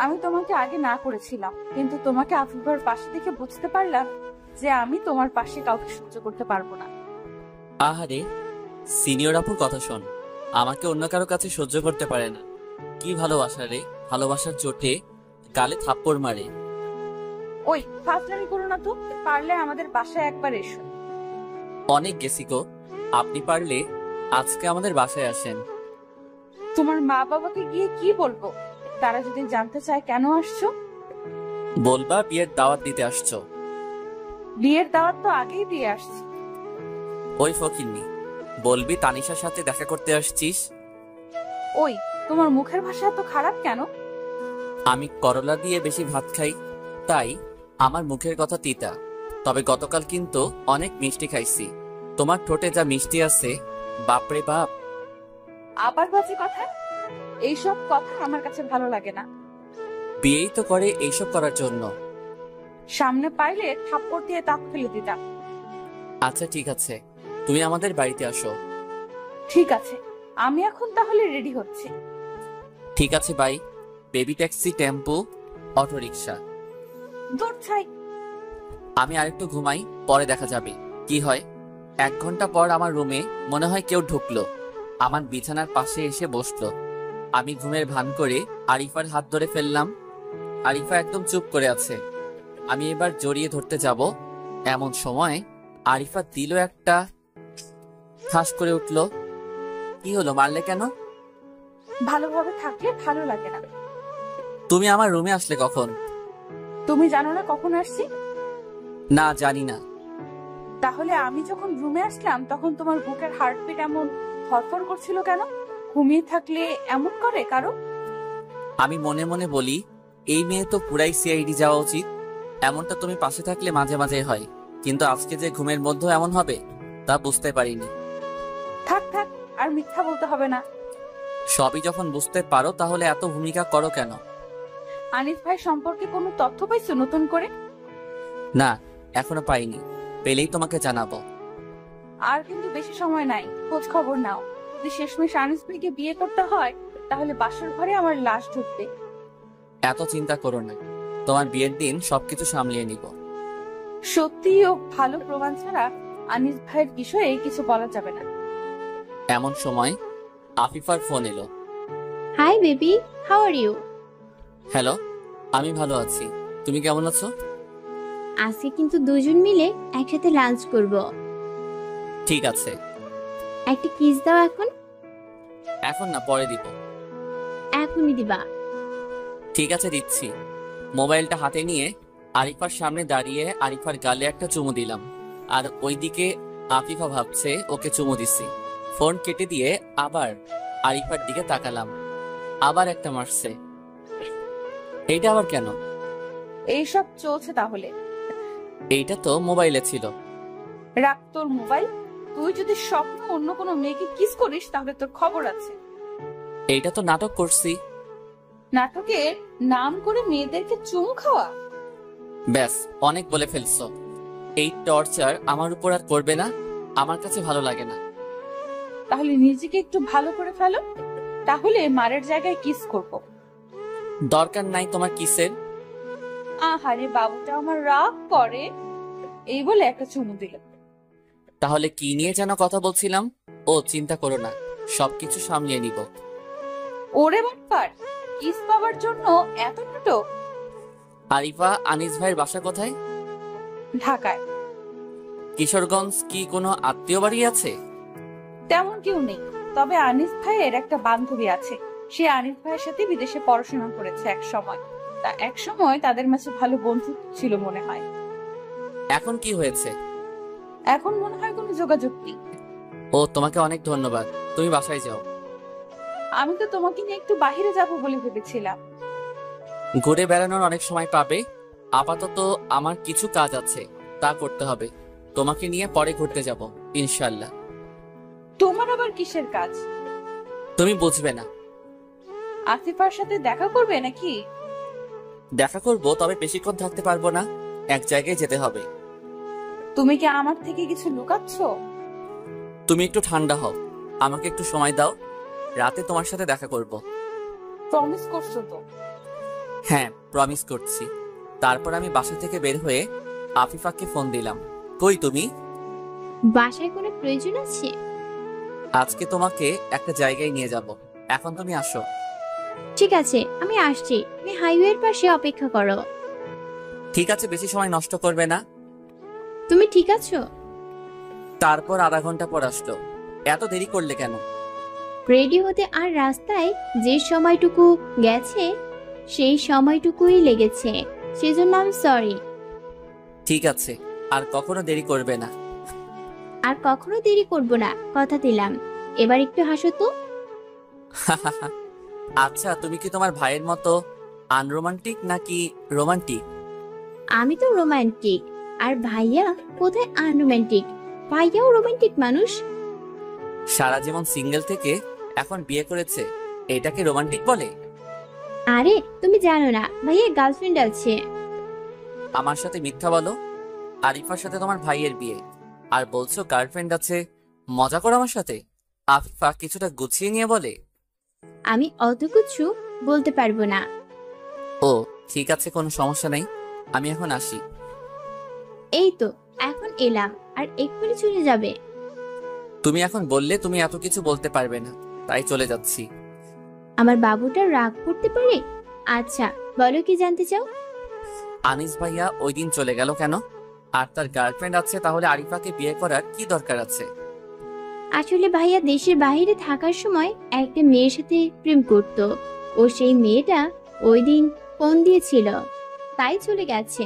আমি তোমাকে আগে না করেছিলাম, কিন্তু তোমাকে আফিফার পাশে থেকে বুঝতে পারলাম যে আমি তোমার পাশে কাউকে সহ্য করতে পারবো না। আহারে, সিনিয়র আপুর কথা শোন। আমাকে অন্য কারো কাছে সহ্য করতে পারে না। কি ভালোবাসা রে, ভালোবাসার চোটে গালে থাপ্পড় মারে। ওই ফাজলামি করো না তো, পারলে আমাদের বাসায় একবার এসো। অনেক গেছি গো, আপনি পারলে আজকে আমাদের বাসায় আসেন। তোমার মা বাবাকে গিয়ে কি বলবো? তারা যদি জানতে চায় কেন আসছো? বলবা বিয়ের দাওয়াত দিতে আসছো। বিয়ের দাওয়াত তো আগেই দিয়ে আসছি। ওই ফকিন্নি, বলবি তানিশার সাথে দেখা করতে আসছিস। ওই, তোমার মুখের ভাষা এত খারাপ কেন? আমি করলা দিয়ে বেশি ভাত খাই, তাই আমার মুখের কথা তিতা। তবে গতকাল কিন্তু অনেক মিষ্টি খাইছি। তোমার ঠোঁটে যা মিষ্টি আছে, বাপরে বাপ। আবার বাজে কথা। এইসব কথা আমার কাছে ভালো লাগে না। বিয়েই তো করে এইসব করার জন্য। সামনে পাইলে থাপ্পড় দিয়ে দাঁত ফেলে দিতাম। আচ্ছা ঠিক আছে, তুমি আমাদের বাড়িতে আসো। ঠিক আছে, আমি এখন তাহলে রেডি হচ্ছি। ঠিক আছে bye. Baby taxi, tempo, autorickshaw. দূর ছাই। আমি আরেকটু ঘুমাই, পরে দেখা যাবে কি হয়। 1 ঘন্টা পর আমার রুমে মনে হয় কেউ ঢুকলো। আমার বিছানার পাশে এসে বসলো। আমি ঘুমের ভান করে আরিফার হাত ধরে ফেললাম। আরিফা একদম চুপ করে আছে। আমি এবার জড়িয়ে ধরতে যাব, এমন সময় আরিফা দিল একটা ঠাস করে উঠলো। কি হলো, মারলে কেন? ভালোভাবে থাকলে ভালো লাগে না। তুমি আমার রুমে আসলে কখন? তুমি জানো না কখন আসছি? না, জানি না। তাহলে আমি যখন রুমে আসলাম তখন তোমার বুকের হার্টবিট এমন ধরফর করছিল কেন? ঘুমিয়ে থাকলে এমন করে কারো? আমি মনে মনে বলি, এই মেয়ে তো পুরাই সিআইডি যাওয়া উচিত। এমনটা তুমি পাশে থাকলে মাঝে মাঝে হয়, কিন্তু আজকে যে ঘুমের মধ্যে এমন হবে তা বুঝতে পারিনি। থাক থাক, আর মিথ্যা বলতে হবে না। সবই যখন বুঝতে পারো তাহলে এত ভূমিকা করো কেন? আনিস ভাই সম্পর্কে কোনো তথ্য পাইছো নতুন করে? না, এখনো পাইনি। পেলেই তোমাকে জানাবো। আর কিন্তু বেশি সময় নাই, খোঁজ খবর নাও। যদি শেষমেশ আনিস ভাইকে বিয়ে করতে হয় তাহলে বাসর ঘরে আমার লাশ ঢুকবে। এত চিন্তা করো না, তোমার বিয়ের দিন সবকিছু সামলিয়ে নিব। সত্যি ও ভালো প্রমাণ ছাড়া আনিস ভাইয়ের বিষয়ে কিছু বলা যাবে না। এমন সময় আফিফার ফোন এলো। Hi baby, how are you? Hello, আমি ভালো আছি, তুমি কেমন আছো? আজকে কিন্তু দুজন মিলে একসাথে লাঞ্চ করব। ঠিক আছে। একটা কিস দাও এখন। এখন না, পরে দিব। এখনই দিবা? ঠিক আছে, দিচ্ছি। মোবাইলটা হাতে নিয়ে আরিফার সামনে দাঁড়িয়ে আরিফার গালে একটা চুমু দিলাম। আর ওইদিকে আফিফা ভাবছে ওকে চুমু দিছি। ফোন কেটে দিয়ে আবার আরিফার দিকে তাকালাম, আবার একটা মারছে। এইটা আবার কেন? এইসব চলছে তাহলে? এইটা তো মোবাইলে ছিল। রাখ তোর মোবাইল। তুই যদি স্বপ্ন অন্য কোনো মেয়েকে কিস করিস তাহলে তোর খবর আছে। এইটা তো নাটক করছি। নাটকের নাম করে মেয়েদেরকে চুমু খাওয়া? ব্যাস, অনেক বলে ফেলছো। এই টর্চার আমার উপর আর করবে না, আমার কাছে ভালো লাগে না। তাহলে নিজেকে একটু ভালো করে ফেলো, তাহলে মারের জায়গায় কিস করব। দরকার নাই তোমার কিসের। আহারে, বাবুটা আমার রাগ করে। এই বলে একটা চুমু দিল। তাহলে কি নিয়ে যেন কথা বলছিলাম? ও, চিন্তা করো না, সবকিছু সামলিয়ে নিব। ওরে বাটপার, কিস পাওয়ার জন্য এত নাটক? আরিফা, আনিস ভাইয়ের বাসা কোথায়? ঢাকায়। কিশোরগঞ্জ কি কোনো আত্মীয় বাড়ি আছে? তেমন কেউ নেই, তবে আনিস ভাইয়ের একটা বান্ধবী আছে। সে আনিস ভাইয়ের সাথে বিদেশে পড়াশোনা করেছে এক সময়। এক সময় তাদের মাঝে ভালো বন্ধুত্ব ছিল মনে হয়। এখন কি হয়েছে? এখন মনে হয় কোনো যোগাযোগ নেই। ও, তোমাকে অনেক ধন্যবাদ। তুমি বাসায় যাও। আমি তো তোমাকে নিয়ে একটু বাইরে যাব বলে ভেবেছিলাম। ঘুরে বেড়ানোর অনেক সময় পাবে। আপাতত আমার কিছু কাজ আছে, তা করতে হবে। তোমাকে নিয়ে পরে ঘুরতে যাব ইনশাল্লাহ। তোমার আবার কিসের কাজ? তুমি বুঝবে না। আসিফার সাথে দেখা করবে নাকি? দেখা করব, তবে বেশিক্ষণ থাকতে পারবো না। এক জায়গায় যেতে হবে। তুমি কি আমার থেকে কিছু লুকাচ্ছ? তুমি একটু ঠান্ডা হও, আমাকে একটু সময় দাও। রাতে তোমার সাথে দেখা করব। প্রমিস করছো তো? হ্যাঁ, প্রমিস করছি। তারপর আমি বাসা থেকে বের হয়ে আফিফাকে ফোন দিলাম। কই তুমি? বাসায় কোনো প্রয়োজন আছে? আজকে তোমাকে একটা জায়গায় নিয়ে যাব, এখন তুমি আসো। ঠিক আছে, আমি আসছি। তুমি হাইওয়ের পাশে অপেক্ষা করো। ঠিক আছে, বেশি সময় নষ্ট করবে না। তুমি ঠিক আছো? তারপর আধা ঘন্টা পর আসলো। এত দেরি করলে কেন? রেডি হতে আর রাস্তায় যে সময়টুকু গেছে সেই সময়টুকুই লেগেছে, সেজন্য আমি সরি। ঠিক আছে, আর কখনো দেরি করবে না। আর কখনো দেরি করব না, কথা দিলাম। এবার একটু হাসো তো। আচ্ছা, তুমি কি তোমার ভাইয়ের মতো আনরোমান্টিক নাকি রোমান্টিক? আমি তো রোমান্টিক, আর ভাইয়া কোথায় আনরোমান্টিক? ভাইয়াও রোমান্টিক মানুষ। সারা জীবন সিঙ্গেল থেকে এখন বিয়ে করেছে, এটাকে রোমান্টিক বলে? আরে তুমি জানো না, ভাইয়ার গার্লফ্রেন্ড আছে। আমার সাথে মিথ্যা বলো। আরিফার সাথে তোমার ভাইয়ের বিয়ে, আর বলছো গার্লফ্রেন্ড আছে? মজা করো আমার সাথে? আফিফা কিছুটা গুছিয়ে নিয়ে বলে। আমি অত কিছু বলতে পারবো না। ও ঠিক আছে, কোনো সমস্যা নেই। আমি এখন আসি। এই তো এখন এলাম, আর এক্ষুনি চলে যাবে? তুমি এখন বললে তুমি এত কিছু বলতে পারবে না, তাই চলে যাচ্ছি। আমার বাবুটা রাগ করতে পারে? আচ্ছা বলো, কি জানতে চাও? আনিস ভাইয়া ওই দিন চলে গেল কেন? আর তার গার্লফ্রেন্ড আছে, তাহলে আরিফাকে বিয়ে করার কি দরকার আছে? আসলে ভাইয়া দেশের বাইরে থাকার সময় একটা মেয়ের সাথে প্রেম করত। ও সেই মেয়েটা ওই দিন ফোন দিয়েছিল, তাই চলে গেছে।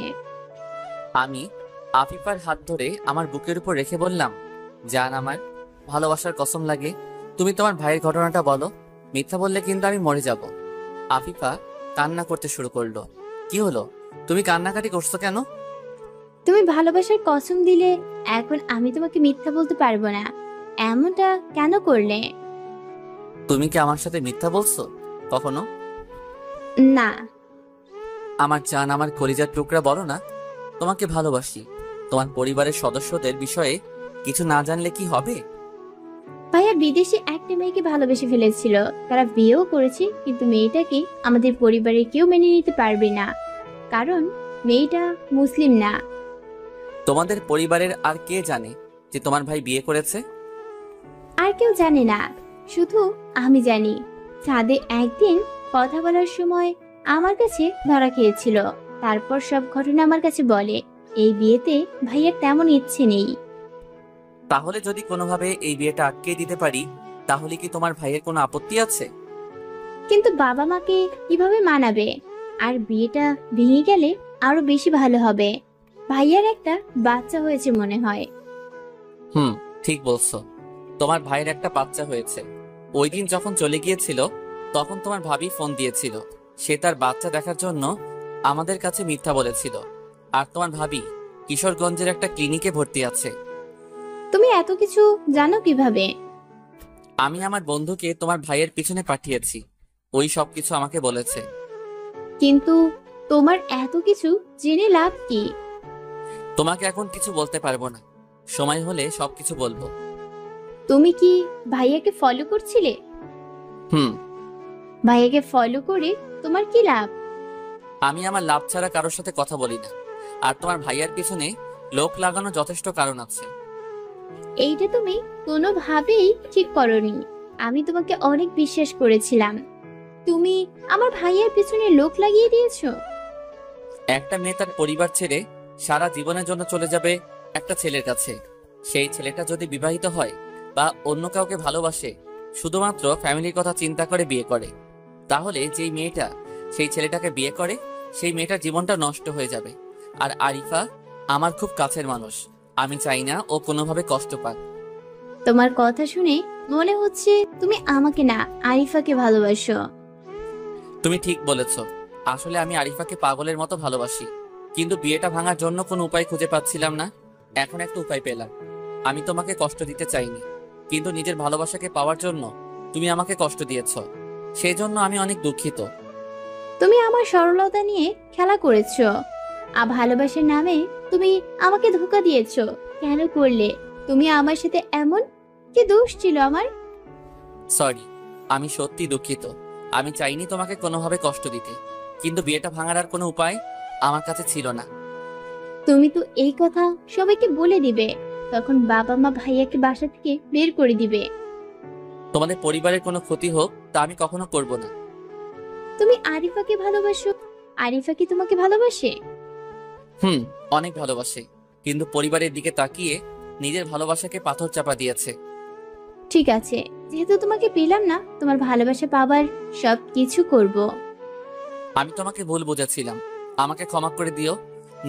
আমি আফিফার হাত ধরে আমার বুকের উপর রেখে বললাম, জান আমার, ভালোবাসার কসম লাগে, তুমি তোমার ভাইয়ের ঘটনাটা বলো। মিথ্যা বললে কিন্তু আমি মরে যাব। আফিফা কান্না করতে শুরু করলো। কি হলো, তুমি কান্নাকাটি করছো কেন? তুমি ভালোবাসার কসম দিলে, এখন আমি তোমাকে মিথ্যা বলতে পারবো না। এমনটা কেন করলে? তুমি কি আমার সাথে মিথ্যা বলছো কখনো? না। আমার জান, আমার কলিজার টুকরা, বলো না তোমাকে ভালোবাসি। তোমার পরিবারের সদস্যদের বিষয়ে কিছু না জানলে কি হবে? ভাইয়া বিদেশে একটা মেয়েকে ভালোবেসে ফেলেছিল, তারা বিয়েও করেছে, কিন্তু মেয়েটাকে আমাদের পরিবারের কেউ মেনে নিতে পারবে না, কারণ মেয়েটা মুসলিম না। তোমাদের পরিবারের আর কে জানে যে তোমার ভাই বিয়ে করেছে? আর কেউ জানে না, শুধু আমি জানি। ছাদে একদিন কথা বলার সময় আমার কাছে ধরা খেয়েছিল, তারপর সব ঘটনা আমার কাছে বলে। এই বিয়েতে ভাইয়ার তেমন ইচ্ছে নেই। তাহলে যদি কোনোভাবে এই বিয়েটা আটকে দিতে পারি, তাহলে কি তোমার ভাইয়ের কোনো আপত্তি আছে? কিন্তু বাবা মাকে কিভাবে মানাবে? আর বিয়েটা ভেঙে গেলে আরো বেশি ভালো হবে। ভাইয়ার একটা বাচ্চা হয়েছে মনে হয়। ঠিক বলছো, তোমার ভাইয়ের একটা বাচ্চা হয়েছে। ওই দিন যখন চলে গিয়েছিল, তখন তোমার ভাবি ফোন দিয়েছিল। সে তার বাচ্চা দেখার জন্য আমাদের কাছে মিথ্যা বলেছিল। আর তোমার ভাবি কিশোরগঞ্জের একটা ক্লিনিকে ভর্তি আছে। তুমি এত কিছু জানো কিভাবে? আমি আমার বন্ধুকে তোমার ভাইয়ের পিছনে পাঠিয়েছি, ওই সব কিছু আমাকে বলেছে। কিন্তু তোমার এত কিছু জেনে লাভ কি? তোমাকে এখন কিছু বলতে পারবো না, সময় হলে সবকিছু বলবো। তুমি কি ভাইয়াকে ফলো করছিলে? হুম। ভাইয়াকে ফলো করে তোমার কি লাভ? আমি আমার লাভ ছাড়া কারোর সাথে কথা বলি না। আর তোমার ভাইয়ার পিছনে লোক লাগানো যথেষ্ট কারণ আছে। এইটা তুমি কোনোভাবেই ঠিক করনি। আমি তোমাকে অনেক বিশ্বাস করেছিলাম। তুমি আমার ভাইয়ের পিছনে লোক লাগিয়ে দিয়েছো? একটা মেয়ে তার পরিবার ছেড়ে সারা জীবনের জন্য চলে যাবে একটা ছেলের কাছে। সেই ছেলেটা যদি বিবাহিত হয় বা অন্য কাউকে ভালোবাসে, শুধুমাত্র ফ্যামিলির কথা চিন্তা করে বিয়ে করে, তাহলে যেই মেয়েটা সেই ছেলেটাকে বিয়ে করে সেই মেয়েটার জীবনটা নষ্ট হয়ে যাবে। আর আরিফা আমার খুব কাছের মানুষ, আমি চাই না ও কোনোভাবে কষ্ট পাক। তোমার কথা শুনে মনে হচ্ছে তুমি আমাকে না আরিফাকে ভালোবাসো। তুমি ঠিক বলেছ, আসলে আমি আরিফাকে পাগলের মতো ভালোবাসি, কিন্তু বিয়েটা ভাঙার জন্য কোনো উপায় খুঁজে পাচ্ছিলাম না। এখন একটা উপায় পেলাম। আমি তোমাকে কষ্ট দিতে চাইনি, কিন্তু নিজের ভালোবাসাকে পাওয়ার জন্য তুমি আমাকে কষ্ট দিয়েছ, সেই জন্য আমি অনেক দুঃখিত। তুমি আমার সরলতা নিয়ে খেলা করেছো, আর ভালোবাসার নামে তুমি আমাকে ধোঁকা দিয়েছো। কেন করলে তুমি আমার সাথে এমন? কি দোষ ছিল আমার? সরি, আমি সত্যি দুঃখিত। আমি চাইনি তোমাকে কোনোভাবে কষ্ট দিতে, কিন্তু বিয়েটা ভাঙার আর কোনো উপায় আমার কাছে ছিল না। তুমি তো এই কথা সবাইকে বলে দিবে, তখন বাবা মা ভাইয়াকে বাসা থেকে বের করে দিবে। তোমাদের পরিবারের কোনো ক্ষতি হোক তা আমি কখনো করব না। তুমি আরিফাকে ভালোবাসো, আরিফা কি তোমাকে ভালোবাসে? অনেক ভালোবাসে, কিন্তু পরিবারের দিকে তাকিয়ে নিজের ভালোবাসাকে পাথর চাপা দিয়েছে। ঠিক আছে, যেহেতু তোমাকে পেলাম না, তোমার ভালোবাসা পাবার সব কিছু করব। আমি তোমাকে ভুল বুঝেছিলাম, আমাকে ক্ষমা করে দিও।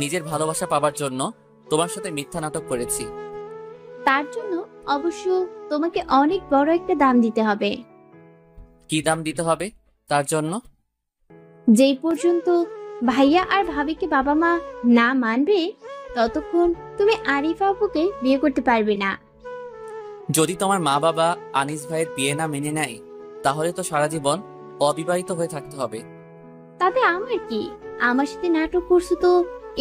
নিজের ভালোবাসা পাবার জন্য তোমার সাথে মিথ্যা নাটক করেছি। তার জন্য অবশ্য তোমাকে অনেক বড় একটা দাম দিতে হবে। কি দাম দিতে হবে তার জন্য? যেই পর্যন্ত ভাইয়া আর ভাবিকে বাবা মা না মানবে, ততক্ষণ তুমি আরিফা আপুকে বিয়ে করতে পারবে না। যদি তোমার মা বাবা আনিস ভাইয়ের বিয়ে না মেনে নেয়, তাহলে তো সারা জীবন অবিবাহিত হয়ে থাকতে হবে। তাতে আমার কি? আমার সাথে নাটক করছো তো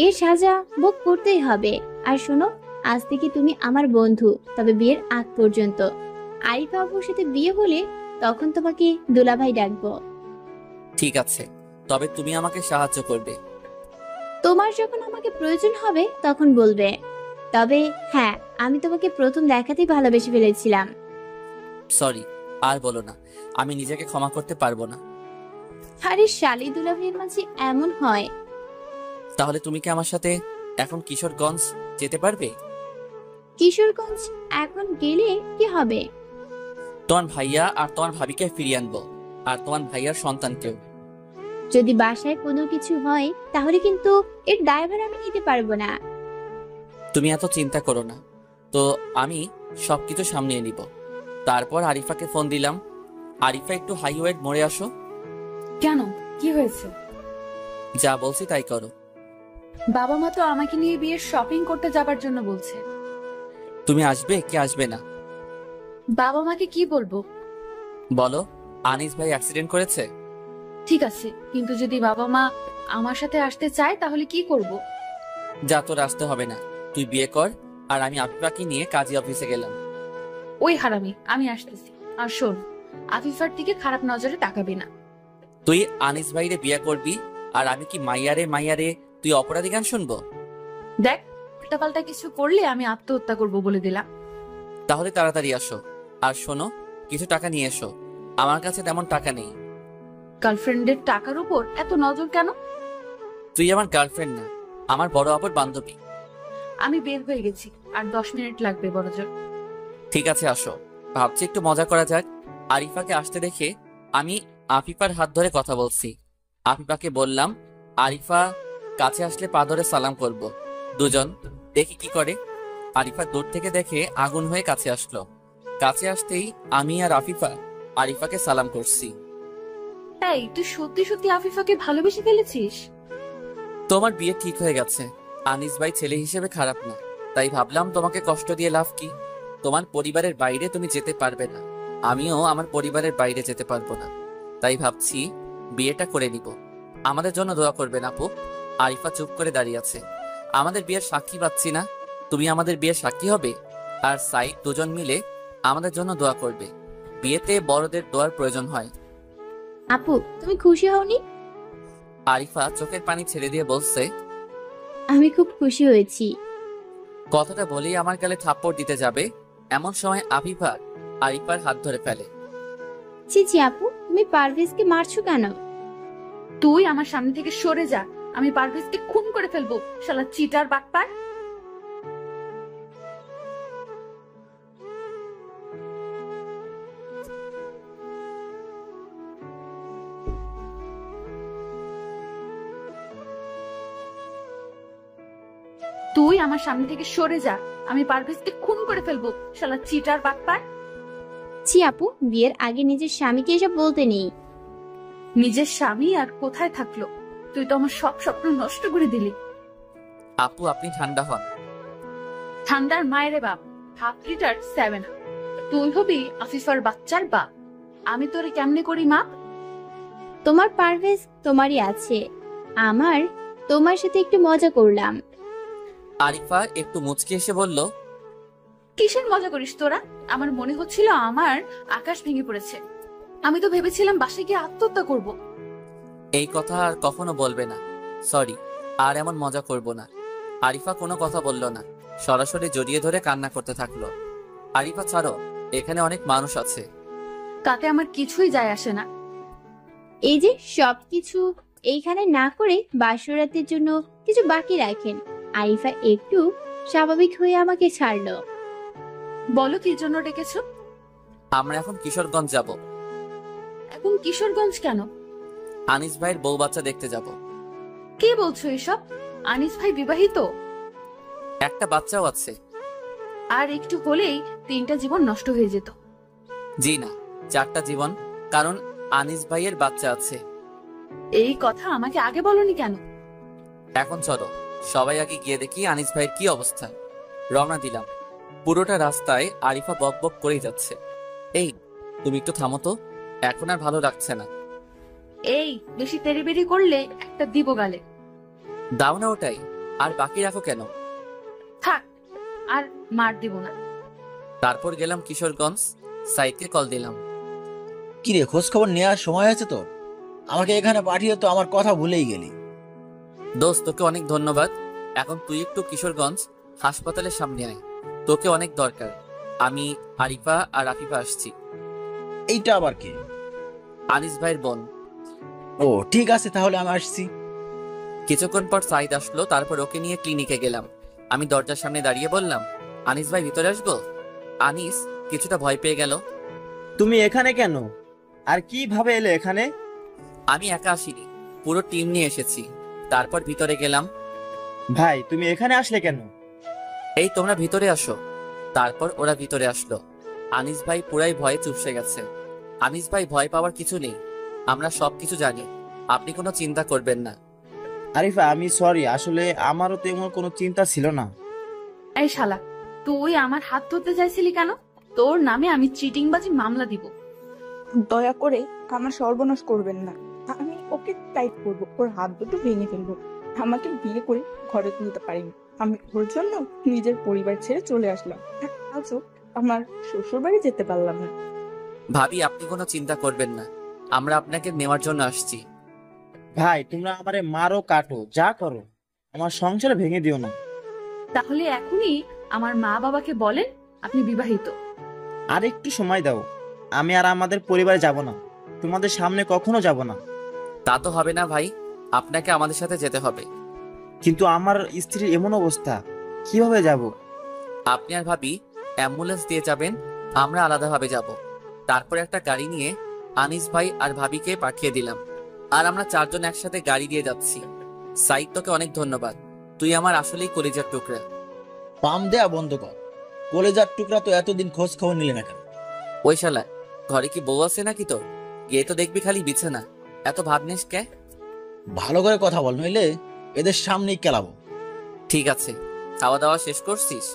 এর সাজা ভোগ করতেই হবে। আর শোনো, আজ থেকে তুমি আমার বন্ধু, তবে বিয়ের আগ পর্যন্ত। আরিফা আপুর সাথে বিয়ে হলে তখন তোমাকে দুলাভাই ডাকবো। ঠিক আছে, তবে তুমি আমাকে সাহায্য করবে। তোমার যখন আমাকে প্রয়োজন হবে তখন বলবে। তবে হ্যাঁ, আমি তোমাকে প্রথম দেখাতেই ভালোবেসে ফেলেছিলাম। সরি, আর বলো না, আমি নিজেকে ক্ষমা করতে পারবো না। আরে শালি দুলাভাইয়ের মাঝে এমন হয়? তাহলে তুমি কি আমার সাথে এখন কিশোরগঞ্জ যেতে পারবে? কিশোরগঞ্জ এখন গেলে কি হবে? তোমার ভাইয়া আর তোমার ভাবিকে ফিরিয়ে আনবো, আর তোমার ভাইয়ার সন্তানকেও। যদি বাসায় কোনো কিছু হয় তাহলে কিন্তু এর দায়ভার আমি নিতে পারবো না। তুমি এত চিন্তা করো না, তো আমি সবকিছু সামলিয়ে নিব। তারপর আরিফাকে ফোন দিলাম। আরিফা, একটু হাইওয়ে মোড়ে আসো। কেন, কি হয়েছে? যা বলছি তাই করো। বাবা মা তো আমাকে নিয়ে বিয়ের শপিং করতে যাবার জন্য বলছে। তুমি আসবে কি আসবে না? বাবা মাকে কি বলবো? বলো, আনিস ভাই অ্যাক্সিডেন্ট করেছে। ঠিক আছে, কিন্তু যদি বাবা মা আমার সাথে আসতে চায় তাহলে কি করব? যা, তোর আসতে হবে না, তুই বিয়ে কর। আর আমি আফিফাকে নিয়ে কাজী অফিসে গেলাম। ওই হারামি, আমি আসতেছি। আর শোন, আফিফার দিকে খারাপ নজরে তাকাবি না। তুই আনিস ভাইরে বিয়ে করবি, আর আমি কি মাইয়ারে মাইয়ারে তুই অপরাধী গান শুনবো? দেখ, উল্টাপাল্টা কিছু করলে আমি আত্মহত্যা করব বলে দিলাম। তাহলে তাড়াতাড়ি আসো। আর শোনো, কিছু টাকা নিয়ে এসো, আমার কাছে তেমন টাকা নেই। গার্লফ্রেন্ডের টাকার উপর এত নজর কেন? তুই আমার গার্লফ্রেন্ড না, আমার বড় আপুর বান্ধবী। আমি বের হয়ে গেছি, আর 10 মিনিট লাগবে বড়জোর। ঠিক আছে, আসো। ভাবছি একটু মজা করা যাক। আরিফাকে আসতে দেখে আমি আফিফার হাত ধরে কথা বলছি। আফিফাকে বললাম, আরিফা কাছে আসলে পা ধরে সালাম করব। দুজন দেখি কি করে। আরিফা দূর থেকে দেখে আগুন হয়ে কাছে আসলো। কাছে আসতেই আমি আর আফিফা আরিফাকে সালাম করছি। তাই তুই সত্যি সত্যি আফিফাকে ভালোবেসে ফেলেছিস? তোমার বিয়ে ঠিক হয়ে গেছে। আনিস ভাই ছেলে হিসেবে খারাপ না, তাই ভাবলাম তোমাকে কষ্ট দিয়ে লাভ কি। তোমার পরিবারের বাইরে তুমি যেতে পারবে না, আমিও আমার পরিবারের বাইরে যেতে পারবো না, তাই ভাবছি বিয়েটা করে নিব। আমাদের জন্য দোয়া করবেন আপু। আরিফা চুপ করে দাঁড়িয়ে আছে। আমাদের বিয়ের সাক্ষী পাচ্ছি না, তুমি আমাদের বিয়ের সাক্ষী হবে। আর সাইদ, দুজন মিলে আমাদের জন্য দোয়া করবে। বিয়েতে বড়দের দোয়ার প্রয়োজন হয়। আপু, তুমি খুশি হওনি? আরিফা চোখের পানি ছেড়ে দিয়ে বলছে, আমি খুব খুশি হয়েছি। কথাটা বলেই আমার গালে থাপ্পড় দিতে যাবে, এমন সময় আরিফার হাত ধরে ফেলে। ছি ছি আপু, তুমি পারভেজকে মারছো কেন? তুই আমার সামনে থেকে সরে যা, আমি পারভেজকে খুন করে ফেলবো, শালা চিটার বাটপার। তুই আমার সামনে থেকে সরে যা, আমি পারভেজকে খুন করে ফেলবো, শালা চিটার বাটপার। ছি আপু, বিয়ের আগে নিজের স্বামীকে এসব বলতে নেই। নিজের স্বামী আর কোথায় থাকলো, তুই তো আমার সব স্বপ্ন নষ্ট করে দিলি। আপু আপনি ঠান্ডা হন। ঠান্ডার মায়েরে বাপ, হাফ লিটার 7। তুই হবি আফিফার বাচ্চার বাপ, আমি তোরে কেমনে করি মা? তোমার পারভেজ তোমারই আছে, আমার তোমার সাথে একটু মজা করলাম। আরিফা একটু মুচকি এসে বলল, কিসের মজা করিস তোরা? আমার মনে হচ্ছিল আমার আকাশ ভেঙে পড়েছে, আমি তো ভেবেছিলাম বাসায় গিয়ে আত্মহত্যা করব। এই কথা আর কখনো বলবে না, সরি, আর এমন মজা করব না। আরিফা কোনো কথা বলল না, সরাসরি জড়িয়ে ধরে কান্না করতে থাকলো। আরিফা ছাড়ো, এখানে অনেক মানুষ আছে। তাতে আমার কিছুই যায় আসে না। এই যে সবকিছু এইখানে না করে বাসরাতের জন্য কিছু বাকি রাখেন। আরিফা একটু স্বাভাবিক হয়ে আমাকে ছাড়লো। বলো কি জন্য ডেকেছো? আমরা এখন কিশোরগঞ্জ যাব। এখন কিশোরগঞ্জ কেন? আনিস ভাইয়ের বউ বাচ্চা দেখতে যাব। কে বলছো এসব? আনিস ভাই বিবাহিত? একটা বাচ্চাও আছে। আর একটু হলেই 3টা জীবন নষ্ট হয়ে যেত। জি না, 4টা জীবন, কারণ আনিস ভাইয়ের বাচ্চা আছে। এই কথা আমাকে আগে বলনি কেন? এখন চলো সবাই আগে গিয়ে দেখি আনিস ভাইয়ের কি অবস্থা। রওনা দিলাম। পুরোটা রাস্তায় আরিফা বক বক করেই যাচ্ছে। এই তুমি একটু থামো তো, এখন আর ভালো লাগছে না। এই বেশি তেড়িবেড়ি করলে একটা দিব গালে। দাও না ওটাই, আর বাকি রাখো কেন? থাক, আর মার দিব না। তারপর গেলাম কিশোরগঞ্জ, সাইদকে কল দিলাম। কিরে, খোঁজ খবর নেওয়ার সময় আছে তোর? আমাকে এখানে পাঠিয়ে তো আমার কথা ভুলেই গেলি। দোস্ত তোকে অনেক ধন্যবাদ। এখন তুই একটু কিশোরগঞ্জ হাসপাতালের সামনে আয়, তোকে অনেক দরকার। আমি, আরিফা আর আফিফা আসছি। এইটা আবার কে? আনিস ভাইয়ের বোন। ও ঠিক আছে, তাহলে আমি আসছি। কিছুক্ষণ পর সাইদ আসলো, তারপর ওকে নিয়ে ক্লিনিকে গেলাম। আমি দরজার সামনে দাঁড়িয়ে বললাম, আনিস ভাই ভিতরে আসবো? আনিস কিছুটা ভয় পেয়ে গেল। তুমি এখানে কেন? আর কিভাবে এলে এখানে? আমি একা আসিনি, পুরো টিম নিয়ে এসেছি। তারপর ভিতরে গেলাম। ভাই তুমি এখানে আসলে কেন? এই তোমরা ভিতরে আসো। তারপর ওরা ভিতরে আসলো। আনিস ভাই পুরাই ভয়ে চুপসে গেছে। আনিস ভাই ভয় পাওয়ার কিছু নেই, আমরা সবকিছু জানি, আপনি কোনো চিন্তা করবেন না। আরিফা আমি সরি, আসলে আমারও তেমন কোনো চিন্তা ছিল না। এই শালা, তুই আমার হাত ধরতে চাইছিলি কেন? তোর নামে আমি চিটিংবাজি মামলা দিব। দয়া করে আমার সর্বনাশ করবেন না, আমি ওকে টাইট করবো, ওর হাত দুটো ভেঙে ফেলবো। আমাকে বিয়ে করে ঘরে তুলতে পারিনি, আমি ওর জন্য নিজের পরিবার ছেড়ে চলে আসলাম, আজও আমার শ্বশুর বাড়ি যেতে পারলাম না। ভাবি আপনি কোনো চিন্তা করবেন না, আমরা আপনাকে নেওয়ার জন্য আসছি। ভাই তোমরা আমারে মারো কাটো যা করো, আমার সংসার ভেঙে দিও না। তাহলে এখনই আমার মা বাবাকে বলেন আপনি বিবাহিত। আর একটু সময় দাও, আমি আর আমাদের পরিবারে যাব না, তোমাদের সামনে কখনো যাব না। তা তো হবে না ভাই, আপনাকে আমাদের সাথে যেতে হবে। কিন্তু আমার স্ত্রীর এমন অবস্থা, কিভাবে যাব? আপনি আর ভাবি অ্যাম্বুলেন্স দিয়ে যাবেন, আমরা আলাদাভাবে যাব। তারপর একটা গাড়ি নিয়ে আনিস ভাই আর ভাবিকে পাঠিয়ে দিলাম, আর আমরা 4 জন একসাথে গাড়ি দিয়ে যাচ্ছি। সাইদ তোকে অনেক ধন্যবাদ, তুই আমার আসলেই কলিজার টুকরা। পাম দেয়া বন্ধ কর, কলেজার টুকরা তো এতদিন খোঁজ খবর নিলে না কেন? ওই শালা, ঘরে কি বউ আছে নাকি তোর? গিয়ে তো দেখবি খালি বিছানা, এত ভাবনিস কে? ভালো করে কথা বল, নইলে এদের সামনেই কেলাবো। ঠিক আছে, খাওয়া দাওয়া শেষ করছিস?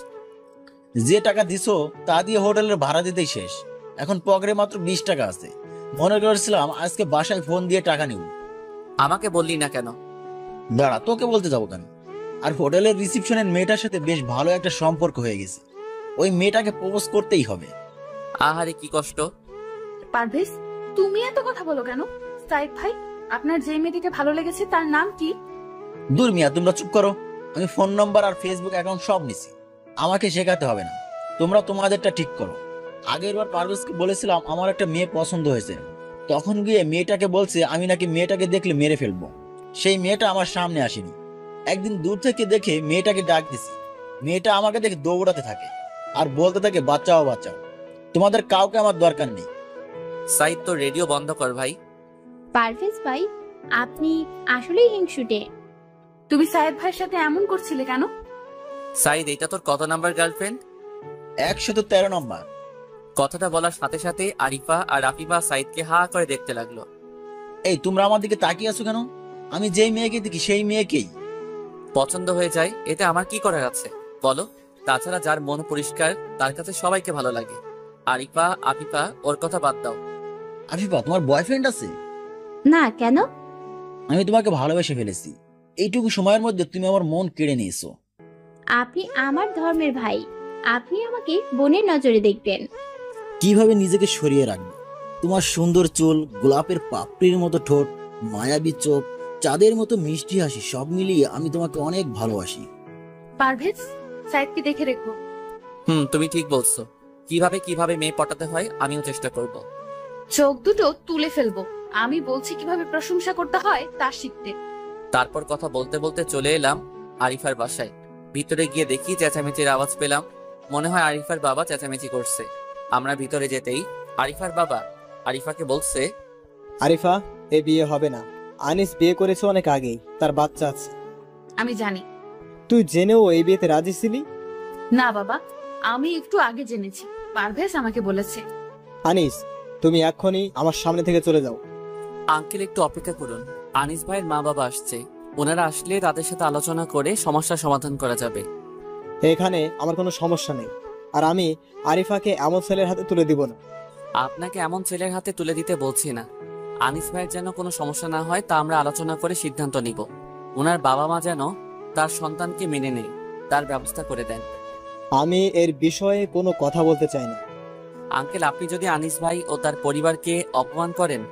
যে টাকা দিছো তা দিয়ে হোটেলের ভাড়া দিতেই শেষ, এখন পকেটে মাত্র 20 টাকা আছে। মনে করেছিলাম আজকে বাসায় ফোন দিয়ে টাকা নিব। আমাকে বললি না কেন? দাঁড়া, তোকে বলতে যাবো কেন? আর হোটেলের রিসিপশনের মেয়েটার সাথে বেশ ভালো একটা সম্পর্ক হয়ে গেছে, ওই মেয়েটাকে প্রপোজ করতেই হবে। আহারে কি কষ্ট। পারভেজ, তুমি এত কথা বলো কেন? সাইদ ভাই, আপনার যে মেয়েটিকে ভালো লেগেছে তার নাম কি? দূর মিয়া, তোমরা চুপ করো। আমি ফোন নম্বর আর ফেসবুক অ্যাকাউন্ট সব নিছি, আমাকে শেখাতে হবে না। তোমরা তোমাদেরটা ঠিক করো। আগের বার পারভেজকে বলেছিলাম আমার একটা মেয়ে পছন্দ হয়েছে, তখন গিয়ে মেয়েটাকে বলছে আমি নাকি মেয়েটাকে দেখলে মেরে ফেলবো। সেই মেয়েটা আমার সামনে আসেনি। একদিন দূর থেকে দেখে মেয়েটাকে ডাক দিছি। মেয়েটা আমাকে দেখে দৌড়াতে থাকে আর বলতে থাকে বাঁচাও বাঁচাও, তোমাদের কাউকে আমার দরকার নেই। সাইদ, তো রেডিও বন্ধ কর ভাই। পারভেজ ভাই, আপনি আসলেই হিংসুটে। তুমি সাহেব ভাইয়ের সাথে এমন করছিলে কেন? সাইদ, এটা তোর কত নাম্বার গার্লফ্রেন্ড? 113 নম্বর। কথাটা বলার সাথে সাথে আরিফা আর আফিফা সাইদকে হা করে দেখতে লাগলো। এই তোমরা আমার দিকে তাকিয়ে আছো কেন? আমি যেই মেয়েকে দেখি সেই মেয়েকেই পছন্দ হয়ে যায়, এতে আমার কি করার আছে বলো? তাছাড়া যার মন পরিষ্কার তার কাছে সবাইকে ভালো লাগে। আরিফা, আফিফা, ওর কথা বাদ দাও। আফিফা, তোমার বয়ফ্রেন্ড আছে? না, কেন? আমি তোমাকে ভালোবেসে ফেলেছি। এইটুকু সময়ের মধ্যে তুমি আমার মন কেড়ে নিয়েছো। আপনি আমার ধর্মের ভাই, আপনি আমাকে বোনের নজরে দেখবেন। কিভাবে নিজেকে সরিয়ে রাখবে? তোমার সুন্দর চুল, গোলাপের পাপড়ির মতো ঠোঁট, মায়াবী চোখ, চাঁদের মতো মিষ্টি হাসি, সব মিলিয়ে আমি তোমাকে অনেক ভালোবাসি। পারভেজ, সাইদকে দেখে রেখো। তুমি ঠিক বলছো। কিভাবে কিভাবে মেয়ে পটাতে হয় আমিও চেষ্টা করব। চোখ দুটো তুলে ফেলবো। আমি বলছি কিভাবে প্রশংসা করতে হয় তা শিখতে। তারপর কথা বলতে বলতে চলে এলাম আরিফার বাসায়। ভিতরে গিয়ে দেখি চেঁচামেচির আওয়াজ পেলাম। মনে হয় আরিফার বাবা চেঁচামেচি করছে। আমরা ভিতরে যেতেই আরিফার বাবা আরিফাকে বলছে, আরিফা, এ বিয়ে হবে না। আনিস বিয়ে করেছে অনেক আগেই, তার বাচ্চা আছে। আমি জানি। তুই জেনেও এই বিয়েতে রাজি ছিলি? না বাবা, আমি একটু আগে জেনেছি। পারভেজ আমাকে বলেছে। আনিস, তুমি এক্ষুনি আমার সামনে থেকে চলে যাও। আঙ্কেল একটু অপেক্ষা করুন, আনিস ভাইয়ের মা বাবা আসছে। ওনারা আসলে তাদের সাথে আলোচনা করে সমস্যার সমাধান করা যাবে। এখানে আমার কোনো সমস্যা নেই, আর আমি আরিফাকে এমন ছেলের হাতে তুলে দিব না। আপনাকে এমন ছেলের হাতে তুলে দিতে বলছি না। আনিস ভাইয়ের যেন কোনো সমস্যা না হয় তা আমরা আলোচনা করে সিদ্ধান্ত নিব। ওনার বাবা মা যেন তার সন্তানকে মেনে নেয়, তার ব্যবস্থা করে দেন। আমি এর বিষয়ে কোনো কথা বলতে চাই না। আঙ্কেল, আপনি যদি আনিস ভাই ও তার পরিবারকে অপমান করেন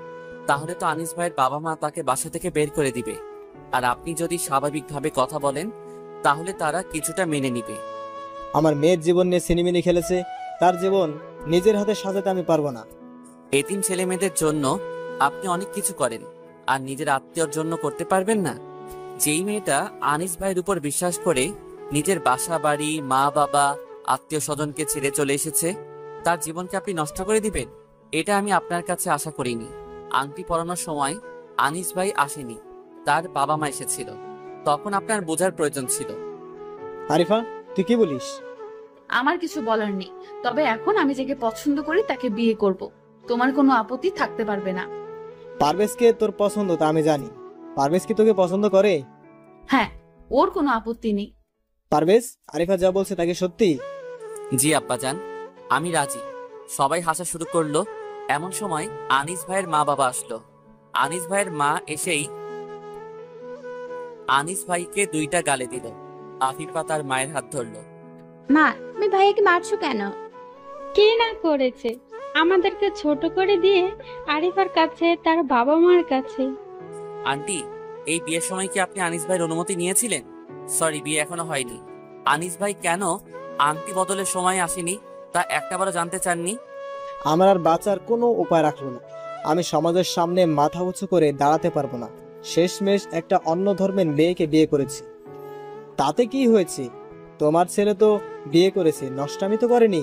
তাহলে তো আনিস ভাইয়ের বাবা মা তাকে বাসা থেকে বের করে দিবে। আর আপনি যদি স্বাভাবিকভাবে কথা বলেন তাহলে তারা কিছুটা মেনে নিবে। আমার মেয়ের জীবন নিয়ে সিনেমিনি খেলেছে, তার জীবন নিজের হাতে সাজাতে আমি পারবো না। এতিম ছেলে মেয়েদের জন্য আপনি অনেক কিছু করেন, আর নিজের আত্মীয়র জন্য করতে পারবেন না? যেই মেয়েটা আনিস ভাইয়ের উপর বিশ্বাস করে নিজের বাসা বাড়ি, মা বাবা, আত্মীয় স্বজনকে ছেড়ে চলে এসেছে, তার জীবনকে আপনি নষ্ট করে দিবেন? এটা আমি আপনার কাছে আশা করিনি। আংটি পরানোর সময় আনিস ভাই আসেনি, তার বাবা মা এসেছিল। তখন আপনার বোঝার প্রয়োজন ছিল। আরিফা, তুই কি বলিস? আমার কিছু বলার নেই, তবে এখন আমি যাকে পছন্দ করি তাকে বিয়ে করব। তোমার কোনো আপত্তি থাকতে পারবে না। পারভেজকে তোর পছন্দ তা আমি জানি। পারভেজ কি তোকে পছন্দ করে? হ্যাঁ, ওর কোনো আপত্তি নেই। পারভেজ, আরিফা যা বলছে তাকে সত্যি? জি আব্বাজান, আমি রাজি। সবাই হাসা শুরু করলো। এমন সময় আনিস ভাইয়ের মা বাবা আসলো। আনিস ভাইয়ের মা এসেই আনিস ভাইকে 2টা গালে দিল। আফিফা তার মায়ের হাত ধরলো। মা, তুমি ভাইয়াকে মারছো কেন? কে না করেছে? আমাদেরকে ছোট করে দিয়ে আরিফার কাছে, তার বাবা মার কাছে। আন্টি, এই বিয়ের সময় কি আপনি আনিস ভাইয়ের অনুমতি নিয়েছিলেন? সরি, বিয়ে এখনো হয়নি। আনিস ভাই কেন আংটি বদলের সময় আসেনি তা একটাবারও জানতে চাননি? আমার আর বাঁচার কোনো উপায় রাখলো না। আমি সমাজের সামনে মাথা উঁচু করে দাঁড়াতে পারবো না। শেষমেশ একটা অন্য ধর্মের মেয়েকে বিয়ে করেছি। তাতে কি হয়েছে? তোমার ছেলে তো বিয়ে করেছে, নষ্টামি তো করেনি।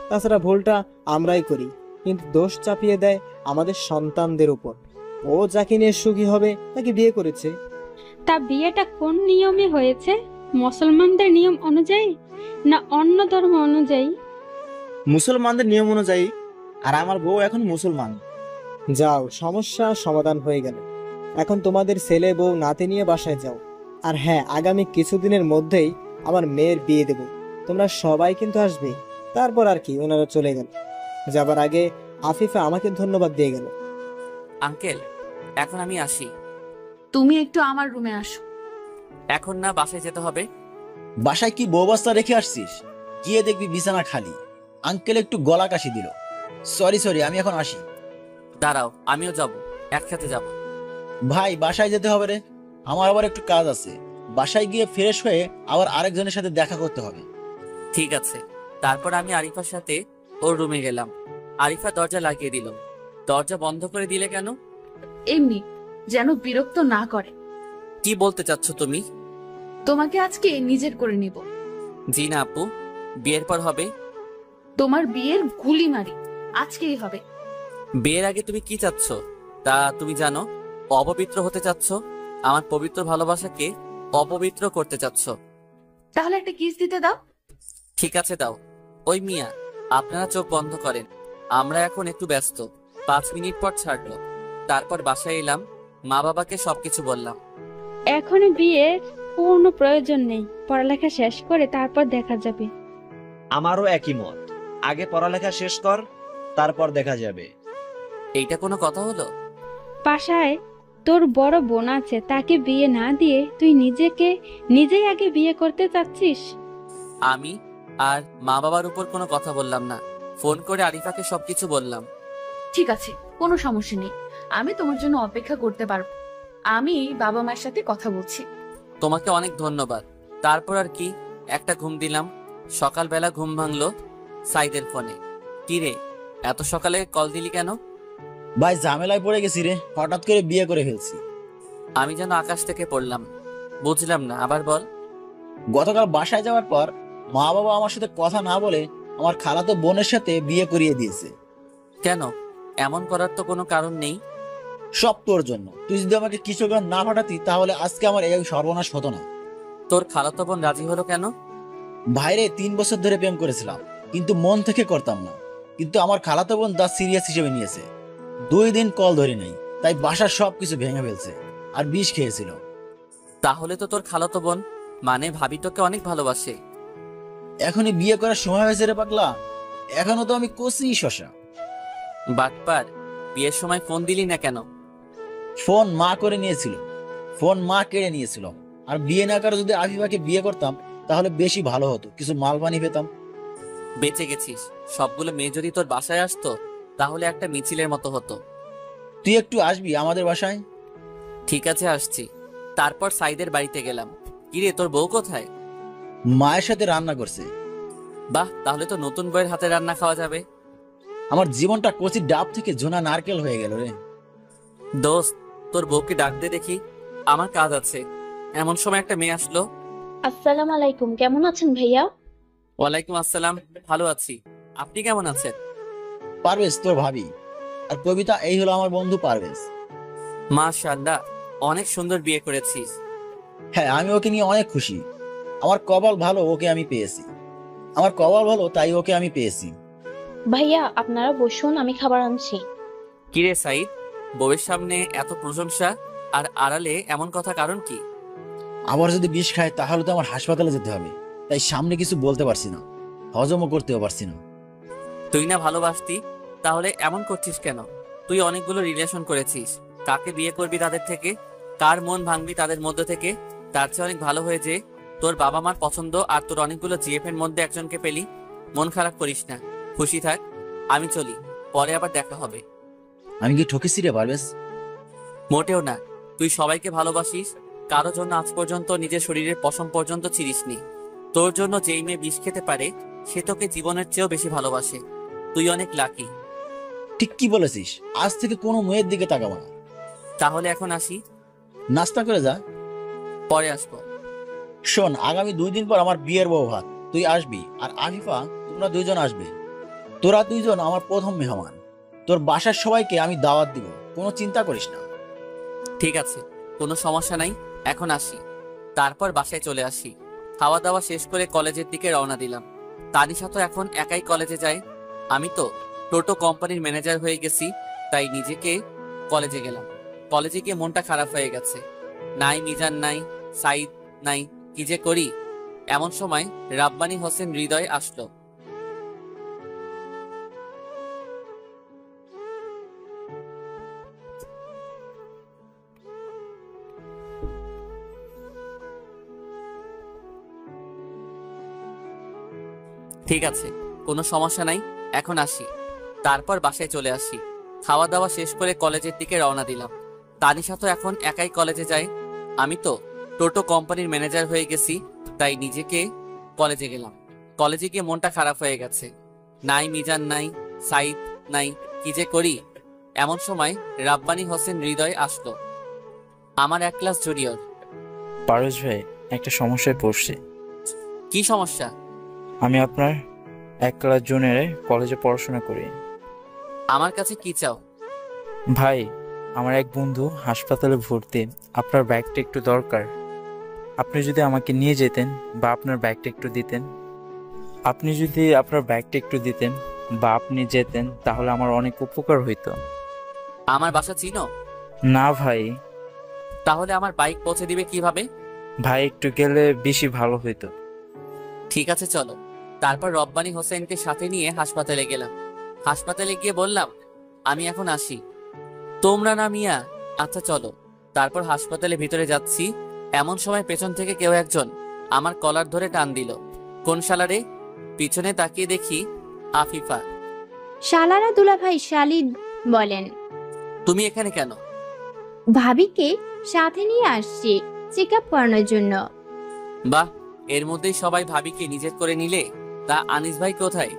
তাছাড়া ভুলটা আমরাই করি, কিন্তু দোষ চাপিয়ে দেয় আমাদের সন্তানদের উপর। ও যাকে নিয়ে সুখী হবে তাকে বিয়ে করেছে। তা বিয়েটা কোন নিয়মে হয়েছে? মুসলমানদের নিয়ম অনুযায়ী না অন্য ধর্ম অনুযায়ী? মুসলমানদের নিয়ম অনুযায়ী, আর আমার বউ এখন মুসলমান। যাও, সমস্যা সমাধান হয়ে গেল। এখন তোমাদের ছেলে বউ নাতি নিয়ে বাসায় যাও। আর হ্যাঁ, আগামী কিছুদিনের মধ্যেই আমার মেয়ের বিয়ে দেব। তোমরা সবাই কিন্তু আসবে। তারপর আর কি, ওনারা চলে গেল। যাবার আগে আফিফা আমাকে ধন্যবাদ দিয়ে গেল। আঙ্কেল, এখন আমি আসি। তুমি একটু আমার রুমে আসো। এখন না, বাসায় যেতে হবে। বাসায় কি বউ বাচ্চা রেখে আসছিস? গিয়ে দেখবি বিছানা খালি। আঙ্কেল একটু গলা কাশি দিল। সরি, আমি এখন আসি। দাঁড়াও, আমিও যাব, একসাথে যাব। ভাই, বাসায় যেতে হবে রে। আমার আবার একটু কাজ আছে। বাসায় গিয়ে ফ্রেশ হয়ে আবার আরেকজনের সাথে দেখা করতে হবে। ঠিক আছে। তারপর আমি আরিফার সাথে ওর রুমে গেলাম। আরিফা দরজা লাগিয়ে দিল। দরজা বন্ধ করে দিলে কেন? এমনি, যেন বিরক্ত না করে। কি বলতে চাচ্ছ তুমি? তোমাকে আজকে নিজের করে নিব। জি না আপু, বিয়ের পর হবে। তোমার বিয়ের গুলি মারি আজকেই হবে। বিয়ের আগে তুমি কি চাচ্ছ তা তুমি জানো? অপবিত্র হতে চাচ্ছ, আমার পবিত্র ভালোবাসাকে অপবিত্র করতে চাচ্ছ। তাহলে একটা কিস দিতে দাও। ঠিক আছে দাও। ওই মিয়া, আপনারা চোখ বন্ধ করেন, আমরা এখন একটু ব্যস্ত। 5 মিনিট পর ছাড়লো। তারপর বাসায় এলাম, মা বাবাকে সবকিছু বললাম। এখনো বিয়ের কোনো প্রয়োজন নেই, পড়ালেখা শেষ করে তারপর দেখা যাবে। আমারও একই মত, আগে পড়ালেখা শেষ কর, তারপর দেখা যাবে। এইটা কোনো কথা হলো? বাসায় তোর বড় বোন আছে, তাকে বিয়ে না দিয়ে তুই নিজেই আগে বিয়ে করতে চাচ্ছিস? আমি আর মা বাবার উপর কোনো কথা বললাম না, ফোন করে আরিফাকে সবকিছু বললাম। ঠিক আছে, কোনো সমস্যা নেই, আমি তোমার জন্য অপেক্ষা করতে পারবো। আমি বাবা মায়ের সাথে কথা বলছি। তোমাকে অনেক ধন্যবাদ। তারপর আর কি, একটা ঘুম দিলাম। সকালবেলা ঘুম ভাঙলো সাইদের ফোনে। কি রে, এত সকালে কল দিলি কেন? ভাই ঝামেলায় পড়ে গেছি রে, হঠাৎ করে বিয়ে করে ফেলছি। আমি যেন আকাশ থেকে পড়লাম, বুঝলাম না, আবার বল। গতকাল বাসায় যাওয়ার পর মা বাবা আমার সাথে কথা না বলে আমার খালাতো বোনের সাথে বিয়ে করিয়ে দিয়েছে। কেন? এমন করার তো কোনো কারণ নেই। সব তোর জন্য। তুই যদি আমাকে কিশোরগঞ্জ না পাঠাতি তাহলে আজকে আমার এই সর্বনাশ হতো না। তোর খালাতো বোন রাজি হলো কেন? ভাইরে 3 বছর ধরে প্রেম করেছিলাম, কিন্তু মন থেকে করতাম না। কিন্তু আমার খালাতো বোন দা সিরিয়াস হিসেবে নিয়েছে। 2 দিন কল ধরে নাই, তাই বাসার সবকিছু ভেঙে ফেলছে আর বিষ খেয়েছিল। তাহলে তো তোর খালাতো বোন মানে ভাবি তোকে অনেক ভালোবাসে। এখনই বিয়ে করার সময় হয়েছে রে পাগলা, এখনো তো আমি কচি শশা। বাটপার, বিয়ের সময় ফোন দিলি না কেন? ফোন মা করে নিয়েছিল, ফোন মা কেড়ে নিয়েছিল। আর বিয়ে না করে যদি আফিফাকে বিয়ে করতাম তাহলে বেশি ভালো হতো, কিছু মালপানি পেতাম। বেঁচে গেছিস। সবগুলো মেয়ে যদি তোর বাসায় আসতো তাহলে একটা মিছিলের মতো হতো। তুই একটু আসবি আমাদের বাসায়? ঠিক আছে, আসছি। তারপর সাইদের বাড়িতে গেলাম। কিরে, তোর বউ কোথায়? মায়ের সাথে রান্না করছে। বাহ, তাহলে তো নতুন বউয়ের হাতে রান্না খাওয়া যাবে। আমার জীবনটা কচি ডাব থেকে জোনা নারকেল হয়ে গেল রে। দোস্ত, তোর বউকে ডাক দে দেখি, আমার কাজ আছে। এমন সময় একটা মেয়ে আসলো। আসসালামু আলাইকুম, কেমন আছেন ভাইয়া? ওয়ালাইকুম আসসালাম, ভালো আছি। আপনি কেমন আছেন? পারভেজ তোর ভাবি, আর কবিতা এই হলো আমার বন্ধু পারভেজ। মাশাআল্লাহ, অনেক সুন্দর বিয়ে করেছিস। হ্যাঁ, আমি ওকে নিয়ে অনেক খুশি। আমার কপাল ভালো, ওকে আমি পেয়েছি। আমার কপাল ভালো, তাই ওকে আমি পেয়েছি। ভাইয়া আপনারা বসুন, আমি খাবার আনছি। কিরে সাইদ, বউয়ের সামনে এত প্রশংসা আর আড়ালে এমন কথা, কারণ কি? আবার যদি বিষ খায় তাহলে তো আমার হাসপাতালে যেতে হবে, তাই সামনে কিছু বলতে পারছি না, হজমও করতেও পারছি না। তুই না ভালোবাসতি, তাহলে এমন করছিস কেন? তুই অনেকগুলো রিলেশন করেছিস, কাকে বিয়ে করবি তাদের থেকে, কার মন ভাঙবি তাদের মধ্য থেকে? তার চেয়ে অনেক ভালো হয়ে যে তোর বাবা মার পছন্দ আর তোর অনেকগুলো জিএফ এর মধ্যে একজনকে পেলি। মন খারাপ করিস না, খুশি থাক। আমি চলি, পরে আবার দেখা হবে। আমি কি ঠকেছি রে পারভেজ? মোটেও না, তুই সবাইকে ভালোবাসিস, কারো জন্য আজ পর্যন্ত নিজের শরীরের পশম পর্যন্ত ছিঁড়িসনি। তোর জন্য যেই মেয়ে বিষ খেতে পারে সে তোকে জীবনের চেয়েও বেশি ভালোবাসে। তুই অনেক লাকি। ঠিক কি বলেছিস, আজ থেকে কোনো মেয়ের দিকে তাকাবো না। তাহলে এখন আসি? নাস্তা করে যা, পরে আসবো। শোন, আগামী 2 দিন পর আমার বিয়ের বউ ভাত, তুই আসবি। আর আফিফা, তোমরা 2 জন আসবে। তোরা 2 জন আমার প্রথম মেহমান। তোর বাসার সবাইকে আমি দাওয়াত দিব, কোনো চিন্তা করিস না। ঠিক আছে, কোনো সমস্যা নাই, এখন আসি। তারপর বাসায় চলে আসি। খাওয়া দাওয়া শেষ করে কলেজের দিকে রওনা দিলাম। তানিশা তো এখন একাই কলেজে যায়। আমি তো টোটো কোম্পানির ম্যানেজার হয়ে গেছি, তাই নিজেকে কলেজে গেলাম। কলেজে গিয়ে মনটা খারাপ হয়ে গেছে। নাই মিজান, নাই সাইদ, নাই, কি যে করি। এমন সময় রাব্বানী হোসেন হৃদয় আসলো। ঠিক আছে, কোনো সমস্যা নাই, এখন আসি। তারপর বাসায় চলে আসি। খাওয়া দাওয়া শেষ করে কলেজের দিকে রওনা দিলাম। তানিশা তো এখন একাই কলেজে যায়। আমি তো টোটো কোম্পানির ম্যানেজার হয়ে গেছি, তাই নিজেকে কলেজে গেলাম। কলেজে গিয়ে মনটা খারাপ হয়ে গেছে। নাই মিজান, নাই সাইদ, নাই, কি যে করি। এমন সময় রাব্বানি হোসেন হৃদয় আসলো, আমার 1 ক্লাস জুনিয়র। পারভেজ ভাই, একটা সমস্যায় পড়ছি। কি সমস্যা? আমি আপনার 1 ক্লাস জুনিয়রে কলেজে পড়াশোনা করি। আমার কাছে কি চাও? ভাই, আমার এক বন্ধু হাসপাতালে ভর্তি, আপনার ব্যাগটা একটু দরকার। আপনি যদি আমাকে নিয়ে যেতেন বা আপনার ব্যাগটা একটু দিতেন, বা আপনি যেতেন তাহলে আমার অনেক উপকার হইতো। আমার বাসা চিনো? না ভাই। তাহলে আমার বাইক পৌঁছে দিবে কিভাবে? ভাই, একটু গেলে বেশি ভালো হইতো। ঠিক আছে চলো। তারপর রব্বানি হোসেনকে সাথে নিয়ে হাসপাতালে গেলাম। হাসপাতালে গিয়ে বললাম, আমি এখন আসি। তোমরা না মিয়া? আচ্ছা চলো। তারপর হাসপাতালে ভিতরে যাচ্ছি, এমন সময় পেছন থেকে কেউ একজন আমার কলার ধরে টান দিল। কোন শালারে? পিছনে তাকিয়ে দেখি আফিফা। শালারা দুলাভাই শালিদ বলেন। তুমি এখানে কেন? ভাবিকে সাথে নিয়ে আসছি চেক আপ করানোর জন্য। বাহ, এর মধ্যেই সবাই ভাবিকে নিজের করে নিলে। তা আনিস ভাই কোথায়?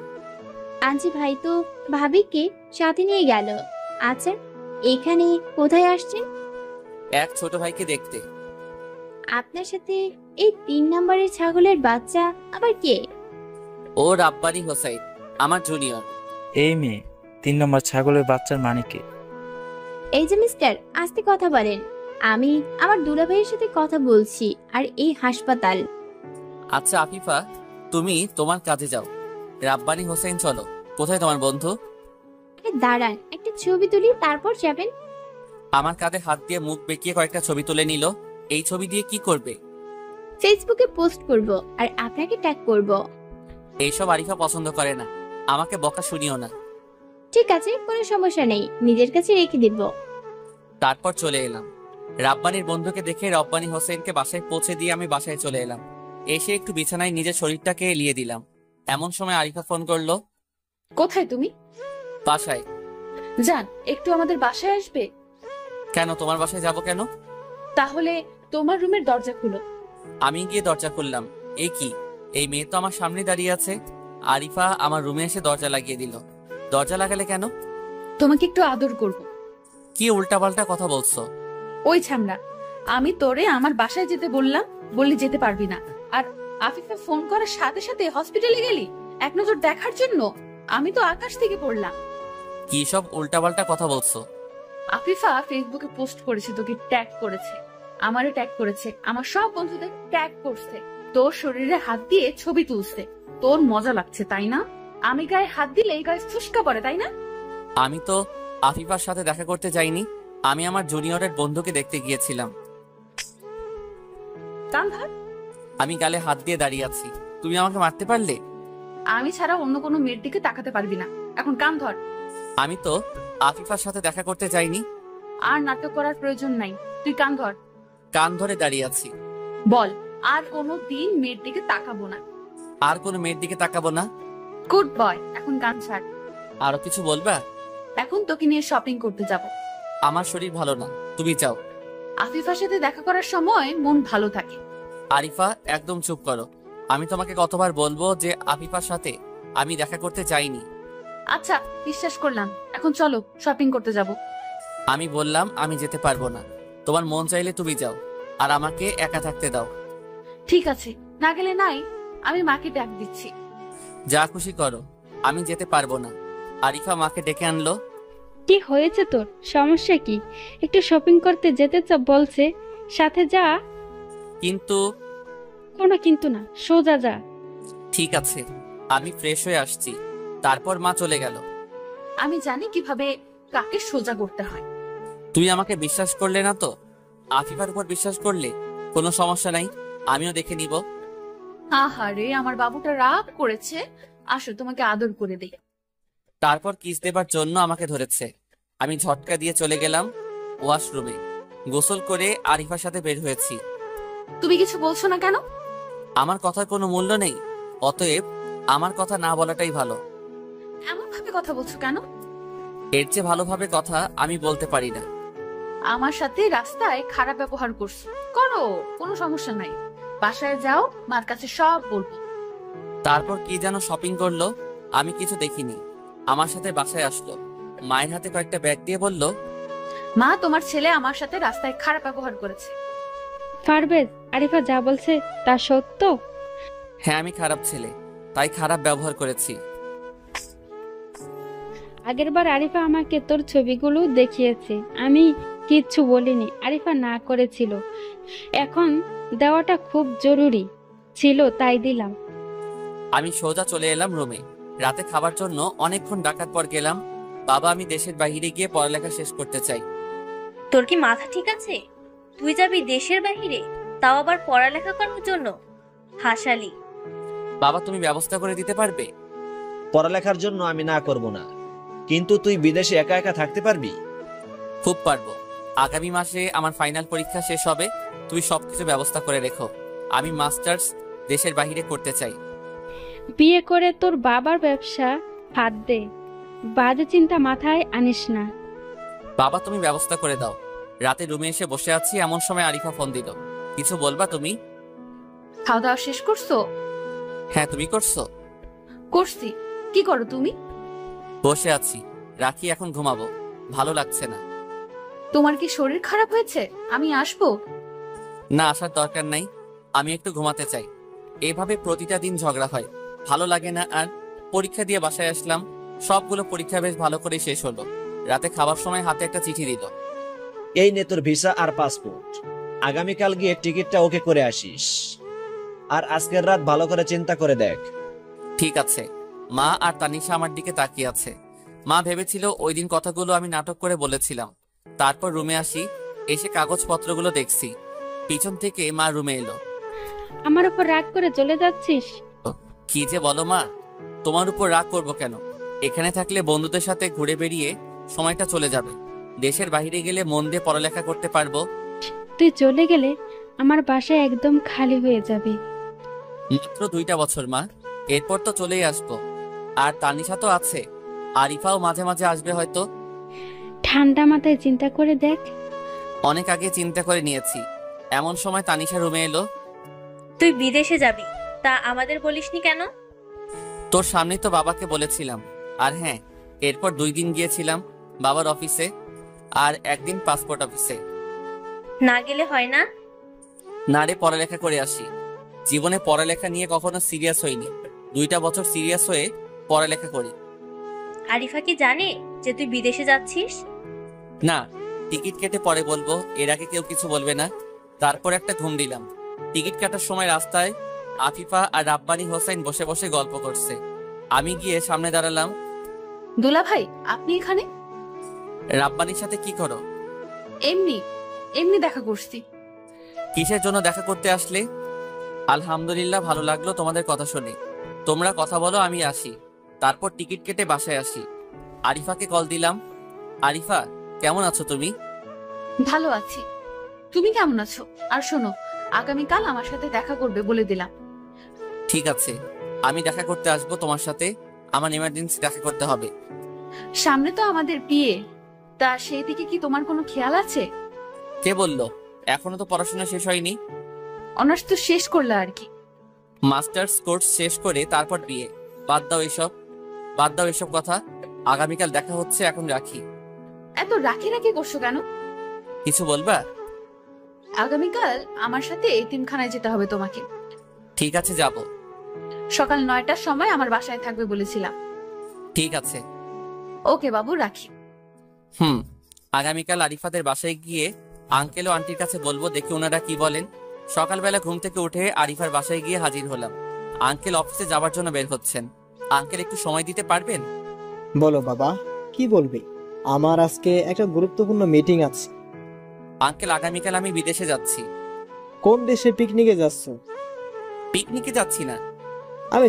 আনজি ভাই তো ভাবিকে সাথে নিয়ে গেল। আচ্ছা, এখানে কোথায় আসছেন? এক ছোট ভাইকে দেখতে। আপনার সাথে এই 3 নম্বরের ছাগলের বাচ্চা আবার কে? ও রাব্বানি হোসেন, আমার জুনিয়র। এই মেয়ে 3 নম্বর ছাগলের বাচ্চার মানে কে? এই যে মিস্টার, আস্তে কথা বলেন। আমি আমার দুলাভাইয়ের সাথে কথা বলছি, আর এই হাসপাতাল। আচ্ছা আফিফা, তুমি তোমার কাজে যাও। রাব্বানি হোসেন চলো। কোথায় তোমার বন্ধু? আরে দাঁড়ান, একটা ছবি তুলি তারপর যাবেন। আমার কাঁধে হাত দিয়ে মুখ বেঁকিয়ে কয়েকটা ছবি তুলে নিল। এই ছবি দিয়ে কি করবে? ফেসবুকে পোস্ট করব আর আপনাকে ট্যাগ করব। এইসব আরিফা পছন্দ করে না, আমাকে বকা শুনিও না। ঠিক আছে, কোনো সমস্যা নেই, নিজের কাছে রেখে দিব। তারপর চলে এলাম। রাব্বানির বন্ধুকে দেখে রব্বানি হোসেনকে বাসায় পৌঁছে দিয়ে আমি বাসায় চলে এলাম। এসে একটু বিছানায় নিজের শরীরটাকে এলিয়ে দিলাম। এমন সময় আরিফা ফোন করলো। কোথায় তুমি? বাসায়। জান, একটু আমাদের বাসায় আসবে? কেন, তোমার বাসায় যাব কেন? তাহলে তোমার রুমের দরজা খুলো। আমি গিয়ে দরজা খুললাম। এই কি, এই মেয়ে তো আমার সামনে দাঁড়িয়ে আছে। আরিফা আমার রুমে এসে দরজা লাগিয়ে দিল। দরজা লাগালে কেন? তোমাকে একটু আদর করব। কি উল্টাপাল্টা কথা বলছো? ওই ছামড়া, আমি তোরে আমার বাসায় যেতে বললাম, বললি যেতে পারবি না। আর আফিফা ফোন করার সাথে সাথে হসপিটালে গেলি এক নজর দেখার জন্য। আমি তো আকাশ থেকে পড়লাম। কি সব উল্টাপাল্টা কথা বলছো? আফিফা ফেসবুকে পোস্ট করেছে, তোকে ট্যাগ করেছে, আমারও ট্যাগ করেছে, আমার সব বন্ধুদের ট্যাগ করছে, তোর শরীরে হাত দিয়ে ছবি তুলছে। তোর মজা লাগছে তাই না? আমি গায়ে হাত দিলে এই গায়ে ফুসকা পড়ে তাই না? আমি তো আফিফার সাথে দেখা করতে যাইনি, আমি আমার জুনিয়রের বন্ধুকে দেখতে গিয়েছিলাম। কান ধর। আমি গালে হাত দিয়ে দাঁড়িয়ে আছি, তুমি আমাকে মারতে পারলে? আমি ছাড়া অন্য কোনো মেয়ের দিকে তাকাতে পারবি না, এখন কান ধর। আমি তো আফিফার সাথে দেখা করতে যাইনি। আর নাটক করার প্রয়োজন নাই, তুই কান ধর। কান ধরে দাঁড়িয়ে আছি। বল, আর কোনো দিন মেয়ের দিকে তাকাবো না। আর কোনো মেয়ের দিকে তাকাবো না। গুড বয়, এখন কান ছাড়। আরো কিছু বলবা? এখন তোকে নিয়ে শপিং করতে যাব। আমার শরীর ভালো না, তুমি যাও। আফিফার সাথে দেখা করার সময় মন ভালো থাকে। আরিফা, একদম চুপ করো। আমি তোমাকে কতবার বলবো যে আফিফার সাথে আমি দেখা করতে চাইনি। আচ্ছা, বিশ্বাস করলাম, এখন চলো শপিং করতে যাব। আমি বললাম আমি যেতে পারবো না, তোমার মন চাইলে তুমি যাও, আর আমাকে একা থাকতে দাও। ঠিক আছে, না গেলে নাই, আমি মাকে ডাক দিচ্ছি। যা খুশি করো, আমি যেতে পারবো না। আরিফা মাকে ডেকে আনলো। কি হয়েছে তোর? সমস্যা কি? একটু শপিং করতে যেতে বলছে, সাথে যা। কিন্তু কোনো কিন্তু না, সোজা যা। ঠিক আছে, আমি ফ্রেশ হয়ে আসছি। তারপর মা চলে গেল। আমি জানি কিভাবে কাকে সোজা করতে হয়। তুই আমাকে বিশ্বাস করলে না তো? আফিফার উপর বিশ্বাস করলে কোনো সমস্যা নাই, আমিও দেখে নিব। আহারে, আমার বাবুটা রাগ করেছে, আসো তোমাকে আদর করে দেই। তারপর কিস দেবার জন্য আমাকে ধরেছে। আমি ঝটকা দিয়ে চলে গেলাম ওয়াশরুমে। গোসল করে আরিফার সাথে বের হয়েছি। তুমি কিছু বলছো না কেন? আমার কথার কোনো মূল্য নেই, অতএব আমার কথা না বলাটাই ভালো। এমন ভাবে কথা বলছো কেন? এর চেয়ে ভালোভাবে কথা আমি বলতে পারি না। আমার সাথে রাস্তায় খারাপ ব্যবহার করছো, করো, কোনো সমস্যা নাই। বাসায় যাও, মার কাছে সব বলবো। তারপর কি যেন শপিং করলো, আমি কিছু দেখিনি। আমার সাথে বাসায় আসলো। মায়ের হাতে কয়েকটা ব্যাগ দিয়ে বলল, মা, তোমার ছেলে আমার সাথে রাস্তায় খারাপ ব্যবহার করেছে। পারভেজ, আরিফা যা বলছে তা সত্য? হ্যাঁ, আমি খারাপ ছেলে, তাই খারাপ ব্যবহার করেছি। আগেরবার আরিফা আমাকে তোর ছবিগুলো দেখিয়েছে, আমি কিচ্ছু বলিনি, আরিফা না করেছিল। এখন দেওয়াটা খুব জরুরি ছিল, তাই দিলাম। আমি সোজা চলে এলাম রুমে। রাতে খাবার জন্য অনেকক্ষণ ডাকার পর গেলাম। বাবা, আমি দেশের বাইরে গিয়ে পড়ালেখা শেষ করতে চাই। তোর কি মাথা ঠিক আছে? তুই যাবি দেশের বাহিরে, তাও আবার পড়ালেখা করার জন্য? হাসালি। বাবা, তুমি ব্যবস্থা করে দিতে পারবে? পড়ালেখার জন্য আমি না করব না, কিন্তু তুই বিদেশে একা একা থাকতে পারবি? খুব পারবো। আগামী মাসে আমার ফাইনাল পরীক্ষা শেষ হবে। তুমি সবকিছু ব্যবস্থা করে রেখো। আমি মাস্টার্স দেশের বাইরে করতে চাই। বিয়ে করে তোর বাবার ব্যবসা হাত দে, বাজে চিন্তা মাথায় আনিস না। বাবা, তুমি ব্যবস্থা করে দাও। রাতে রুমে এসে বসে আছি, এমন সময় আরিফা ফোন দিল। কিছু বলবা তুমি? খাওয়া দাওয়া শেষ করছো? হ্যাঁ, তুমি করছো? করছি। কি করো তুমি? বসে আছি। রাখি, এখন ঘুমাবো, ভালো লাগছে না। তোমার কি শরীর খারাপ হয়েছে? আমি আসবো? না, আসার দরকার নাই, আমি একটু ঘুমাতে চাই। এভাবে প্রতিটা দিন ঝগড়া হয়, ভালো লাগে না। আর পরীক্ষা দিয়ে বাসায় আসলাম, সবগুলো পরীক্ষা বেশ ভালো করে শেষ হলো। রাতে খাবার সময় হাতে একটা চিঠি দিল। এই নে তোর ভিসা আর পাসপোর্ট, আগামীকাল গিয়ে টিকিটটা ওকে করে আসিস। আর আজকের রাত ভালো করে চিন্তা করে দেখ। ঠিক আছে। মা আর তানিশা আমার দিকে তাকিয়ে আছে। মা ভেবেছিল ওই দিন কথাগুলো আমি নাটক করে বলেছিলাম। তারপর রুমে আসি, এসে কাগজপত্রগুলো দেখছি। পিছন থেকে মা রুমে এলো। আমার উপর রাগ করে চলে যাচ্ছিস? কি যে বলো মা, তোমার উপর রাগ করবো কেন? এখানে থাকলে বন্ধুদের সাথে ঘুরে বেরিয়ে সময়টা চলে যাবে। দেশের বাইরে গেলে মন দিয়ে পড়ালেখা করতে পারবো। তুই চলে গেলে আমার বাসা একদম খালি হয়ে যাবে। মাত্র 2টা বছর মা, এরপর তো চলেই আসবো। আর তানিশা তো আছে, আরিফাও মাঝে মাঝে আসবে হয়তো। ঠান্ডা মাথায় চিন্তা করে দেখ। অনেক আগে চিন্তা করে নিয়েছি। এমন সময় তানিশা রুমে এলো। তুই বিদেশে যাবি, তা আমাদের বলিসনি কেন? তোর সামনে তো বাবাকে বলেছিলাম। আর হ্যাঁ, এরপর 2 দিন গিয়েছিলাম বাবার অফিসে, আর 1 দিন পাসপোর্ট অফিসে। না গেলে হয় না? না রে, পড়ালেখা করে আসি। জীবনে পড়ালেখা নিয়ে কখনো সিরিয়াস হইনি। 2টা বছর সিরিয়াস হয়ে পড়ালেখা করি। আরিফা কি জানে যে তুই বিদেশে যাচ্ছিস? না, টিকিট কেটে পরে বলবো, এর আগে কেউ কিছু বলবে না। তারপর একটা ঘুম দিলাম। টিকিট কাটার সময় রাস্তায় আফিফা আর রাব্বানি হোসেন বসে বসে গল্প করছে। আমি গিয়ে সামনে দাঁড়ালাম। দুলা ভাই, আপনি এখানে? রাব্বানির সাথে কি করো? এমনি এমনি দেখা করছি। কিসের জন্য দেখা করতে আসলে? আলহামদুলিল্লাহ, ভালো লাগলো তোমাদের কথা শুনে। তোমরা কথা বলো, আমি আসি। তারপর টিকিট কেটে বাসায় আসি। আরিফাকে কল দিলাম। আরিফা, কেমন আছো তুমি? ভালো আছি। তুমি কেমন আছো? আর শোনো, আগামীকাল আমার সাথে দেখা করবে বলে দিলাম। ঠিক আছে, আমি দেখা করতে আসবো তোমার সাথে। আমার এমার্জেন্সি দেখা করতে হবে। সামনে তো আমাদের বিয়ে, তা সেই দিকে কি তোমার কোনো খেয়াল আছে? কে বললো? এখনো তো পড়াশোনা শেষ হয়নি। অনার্স তো শেষ করলে আর কি। মাস্টার্স কোর্স শেষ করে তারপর বিয়ে। বাদ দাও এসব কথা। আগামীকাল দেখা হচ্ছে, এখন রাখি। এত রাখি করছো কেন? কিছু বলবা? আগামীকাল আমার সাথে এতিমখানায় যেতে হবে তোমাকে। ঠিক আছে, যাব। সকাল 9টার সময় আমার বাসায় থাকবে বলেছিলাম। ঠিক আছে। ওকে বাবু, রাখি। আগামীকাল আরিফাদের বাসায় গিয়ে আঙ্কেল ও আন্টির কাছে বলবো, দেখি ওনারা কি বলেন। সকালবেলা ঘুম থেকে উঠে আরিফার বাসায় গিয়ে হাজির হলাম। আঙ্কেল অফিসে যাবার জন্য বের হচ্ছেন। আঙ্কেল, একটু সময় দিতে পারবেন? বলো বাবা, কি বলবে? আমার আজকে একটা গুরুত্বপূর্ণ মিটিং আছে। আঙ্কেল, আগামীকাল আমি বিদেশে যাচ্ছি। কোন দেশে পিকনিকে যাচ্ছ? পিকনিকে যাচ্ছি না। আমি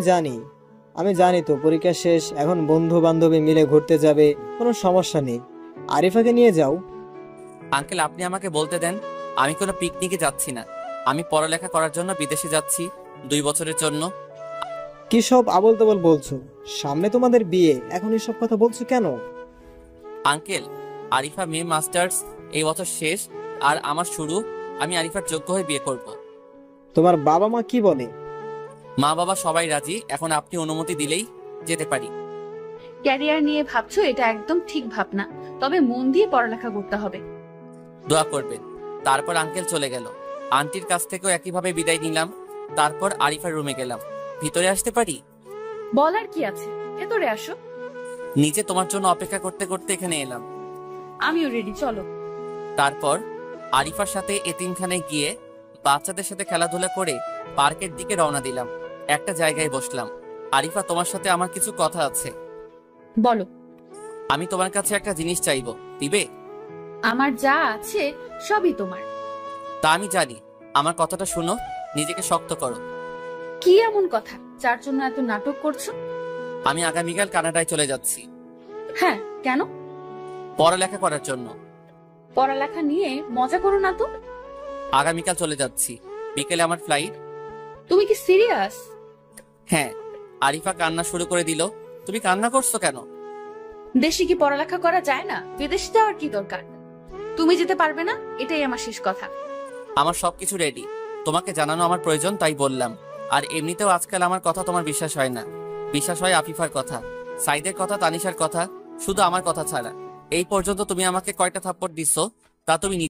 জানি তো পরীক্ষা শেষ, এখন বন্ধু বান্ধবী মিলে ঘুরতে যাবে, কোনো সমস্যা নেই। আরিফাকে নিয়ে যাও। আঙ্কেল, আপনি আমাকে বলতে দেন, আমি কোনো পিকনিকে যাচ্ছি না। আমি পড়ালেখা করার জন্য বিদেশে যাচ্ছি 2 বছরের জন্য। কি সব আবল তাবল বলছো? সামনে তোমাদের বিয়ে, এখন এসব কথা বলছো কেন? আঙ্কেল, আরিফা মেয়ে মাস্টার্স এই বছর শেষ, আর আমার শুরু। আমি আরিফার যোগ্য হয়ে বিয়ে করব। তোমার বাবা মা কি বলে? মা বাবা সবাই রাজি। এখন আপনি অনুমতি দিলেই যেতে পারি। ক্যারিয়ার নিয়ে ভাবছো, এটা একদম ঠিক ভাবনা। তবে মন দিয়ে পড়ালেখা করতে হবে। দোয়া করবেন। তারপর আঙ্কেল চলে গেল। আন্টির কাছ থেকেও একইভাবে বিদায় নিলাম। তারপর আরিফার রুমে গেলাম। ভিতরে আসতে পারি? বলার কি আছে, ভেতরে আসো। নিচে তোমার জন্য অপেক্ষা করতে করতে এখানে এলাম। আমিও রেডি, চলো। তারপর আরিফার সাথে এতিমখানায় গিয়ে বাচ্চাদের সাথে খেলাধুলা করে পার্কের দিকে রওনা দিলাম। একটা জায়গায় বসলাম। আরিফা, তোমার সাথে আমার কিছু কথা আছে। বলো। আমি তোমার কাছে একটা জিনিস চাইবো, দিবে? আমার যা আছে সবই তোমার। তা আমি জানি। আমার কথাটা শুনো, নিজেকে শক্ত করো। কি এমন কথা যার জন্য এত নাটক করছো? আমি আগামীকাল কানাডায় চলে যাচ্ছি। হ্যাঁ, কেন? পড়ালেখা করার জন্য। পড়ালেখা নিয়ে মজা করো না তো। আগামীকাল চলে যাচ্ছি, বিকেলে আমার ফ্লাইট। তুমি কি সিরিয়াস? হ্যাঁ। আরিফা কান্না শুরু করে দিল। তুমি কান্না করছো কেন? দেশে কি পড়ালেখা করা যায় না? বিদেশে যাওয়ার কি দরকার? তুমি যেতে পারবে না, এটাই আমার শেষ কথা। আমার সবকিছু রেডি, তোমাকে জানানো আমার প্রয়োজন তাই বললাম। আর এমনিতেও আজকাল আমার কথা তোমার বিশ্বাস হয় না। বিশ্বাস হয় আফিফার কথা, সাইদের কথা, তানিশার কথা, শুধু আমার কথা ছাড়া। এই পর্যন্ত তুমি আমাকে কয়টা থাপ্পড় দিচ্ছ তা তুমি